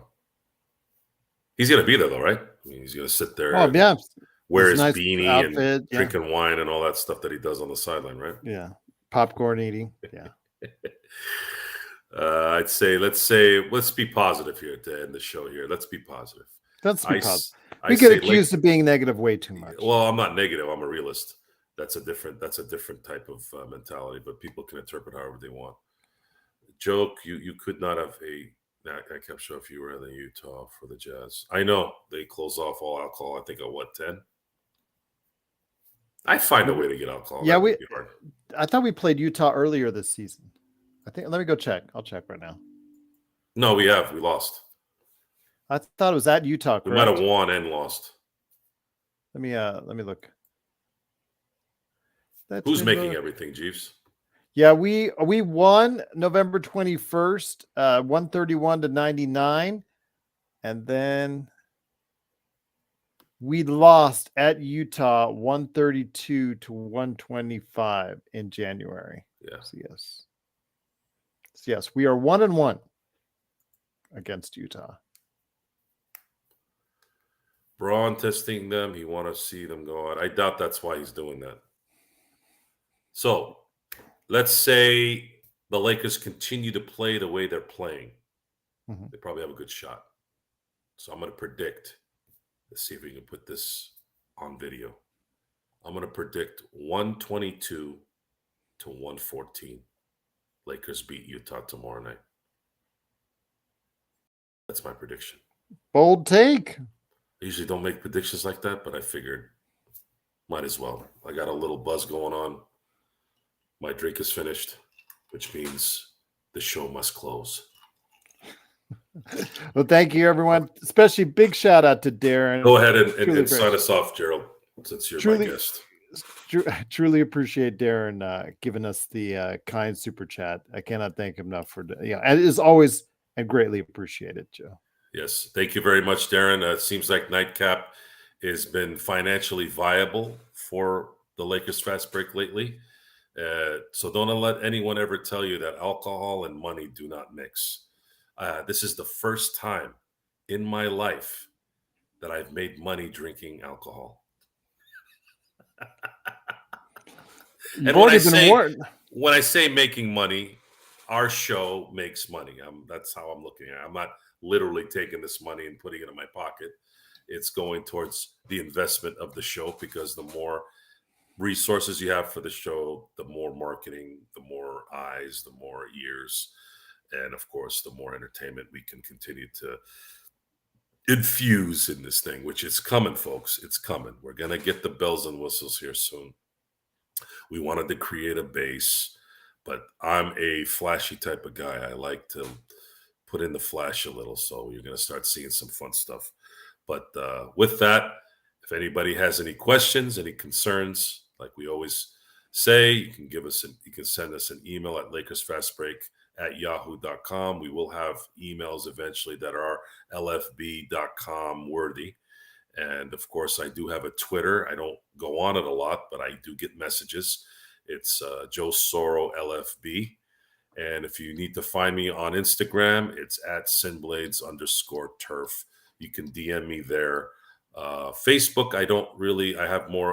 Speaker 1: He's going to be there though, right? I mean, he's going to sit there, wear his nice beanie outfit, and drinking wine and all that stuff that he does on the sideline, right?
Speaker 2: Yeah, popcorn eating. Yeah.
Speaker 1: Let's be positive here to end the show here. Let's be positive.
Speaker 2: Let's be positive. We get accused of being negative way too much.
Speaker 1: Well, I'm not negative. I'm a realist. That's a different type of mentality, but people can interpret however they want. Joke, you could not have I kept sure if you were in Utah for the Jazz. I know they close off all alcohol. I think at 10. I find a way to get alcohol.
Speaker 2: Yeah, I thought we played Utah earlier this season. Let me go check. I'll check right now.
Speaker 1: No, we lost.
Speaker 2: I thought it was at Utah. Correct?
Speaker 1: We might have won and lost.
Speaker 2: Let me look.
Speaker 1: Who's making everything, Jeeves?
Speaker 2: Yeah, we won November 21st, 131-99, and then we lost at Utah 132-125 in January.
Speaker 1: Yeah.
Speaker 2: So yes, we are 1-1 against Utah.
Speaker 1: Braun testing them. He want to see them go out. I doubt that's why he's doing that. So let's say the Lakers continue to play the way they're playing. Mm-hmm. They probably have a good shot. So I'm going to predict. Let's see if we can put this on video. I'm going to predict 122-114. Lakers beat Utah tomorrow night. That's my prediction.
Speaker 2: Bold take.
Speaker 1: I usually don't make predictions like that, but I figured might as well. I got a little buzz going on. My drink is finished, which means the show must close.
Speaker 2: Well, thank you, everyone. Especially big shout out to Darren.
Speaker 1: Go ahead and
Speaker 2: Truly
Speaker 1: sign us off, Gerald, since you're my guest.
Speaker 2: Truly appreciate Darren giving us the kind super chat. I cannot thank him enough for and it is always and greatly appreciated, Joe.
Speaker 1: Yes, thank you very much, Darren. It seems like Nightcap has been financially viable for the Lakers Fast Break lately. So don't let anyone ever tell you that alcohol and money do not mix. This is the first time in my life that I've made money drinking alcohol. And when I say making money, our show makes money. That's how I'm looking at it. I'm not literally taking this money and putting it in my pocket. It's going towards the investment of the show, because the more resources you have for the show, the more marketing, the more eyes, the more ears, and of course, the more entertainment we can continue to infuse in this thing, which is coming, folks. It's coming. We're going to get the bells and whistles here soon. We wanted to create a base, but I'm a flashy type of guy. I like to put in the flash a little, so you're going to start seeing some fun stuff. But with that, if anybody has any questions, any concerns, like we always say, you can send us an email at LakersFastBreak@yahoo.com. We will have emails eventually that are LFB.com worthy. And of course, I do have a Twitter. I don't go on it a lot, but I do get messages. It's Joe Soro LFB. And if you need to find me on Instagram, it's at Sinblades_turf. You can DM me there. Facebook,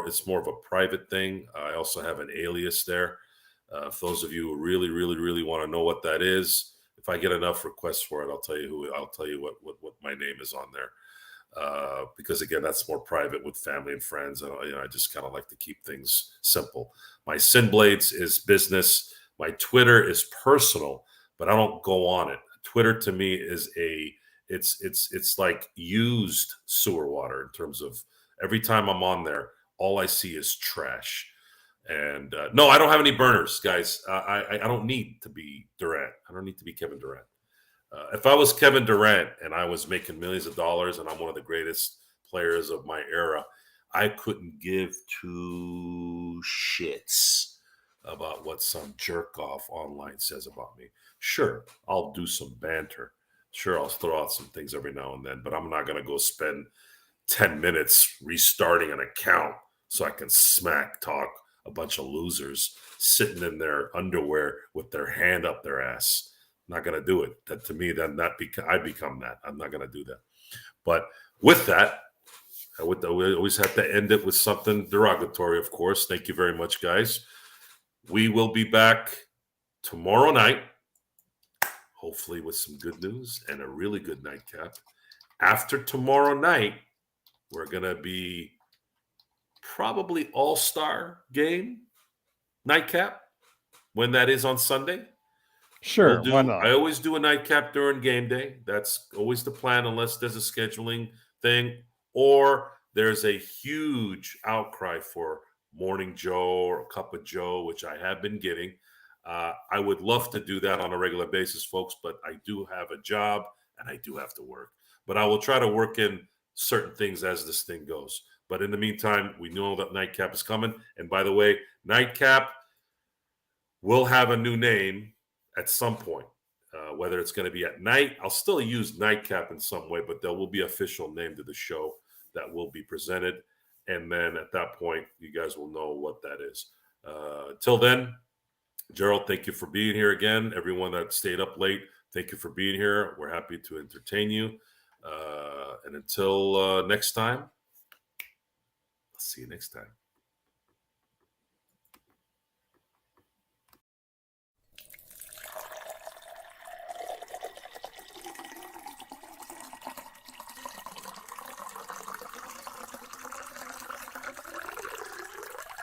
Speaker 1: it's more of a private thing. I also have an alias there. If those of you who really, really, really want to know what that is, if I get enough requests for it, I'll tell you what my name is on there. Because again, that's more private with family and friends. And I just kind of like to keep things simple. My Sinblades is business. My Twitter is personal, but I don't go on it. Twitter to me is it's like used sewer water in terms of every time I'm on there, all I see is trash. And no, I don't have any burners, guys. I don't need to be Durant. I don't need to be Kevin Durant. If I was Kevin Durant and I was making millions of dollars and I'm one of the greatest players of my era, I couldn't give two shits about what some jerk off online says about me. Sure, I'll do some banter. Sure, I'll throw out some things every now and then, but I'm not going to go spend 10 minutes restarting an account so I can smack talk a bunch of losers sitting in their underwear with their hand up their ass. I'm not going to do it. That to me, I become that. I'm not going to do that. But with that, we always have to end it with something derogatory, of course. Thank you very much, guys. We will be back tomorrow night, hopefully with some good news and a really good nightcap. After tomorrow night, we're going to be probably all-star game nightcap when that is on Sunday.
Speaker 2: Sure, why not?
Speaker 1: I always do a nightcap during game day. That's always the plan, unless there's a scheduling thing or there's a huge outcry for Morning Joe or Cup of Joe, which I have been getting. I would love to do that on a regular basis, folks, but I do have a job and I do have to work. But I will try to work in certain things as this thing goes. But in the meantime, we know that Nightcap is coming. And by the way, Nightcap will have a new name at some point. Whether it's going to be at night, I'll still use Nightcap in some way, but there will be an official name to the show that will be presented. And then at that point, you guys will know what that is. Till then, Gerald, thank you for being here again. Everyone that stayed up late, thank you for being here. We're happy to entertain you. And until next time, I'll see you next time.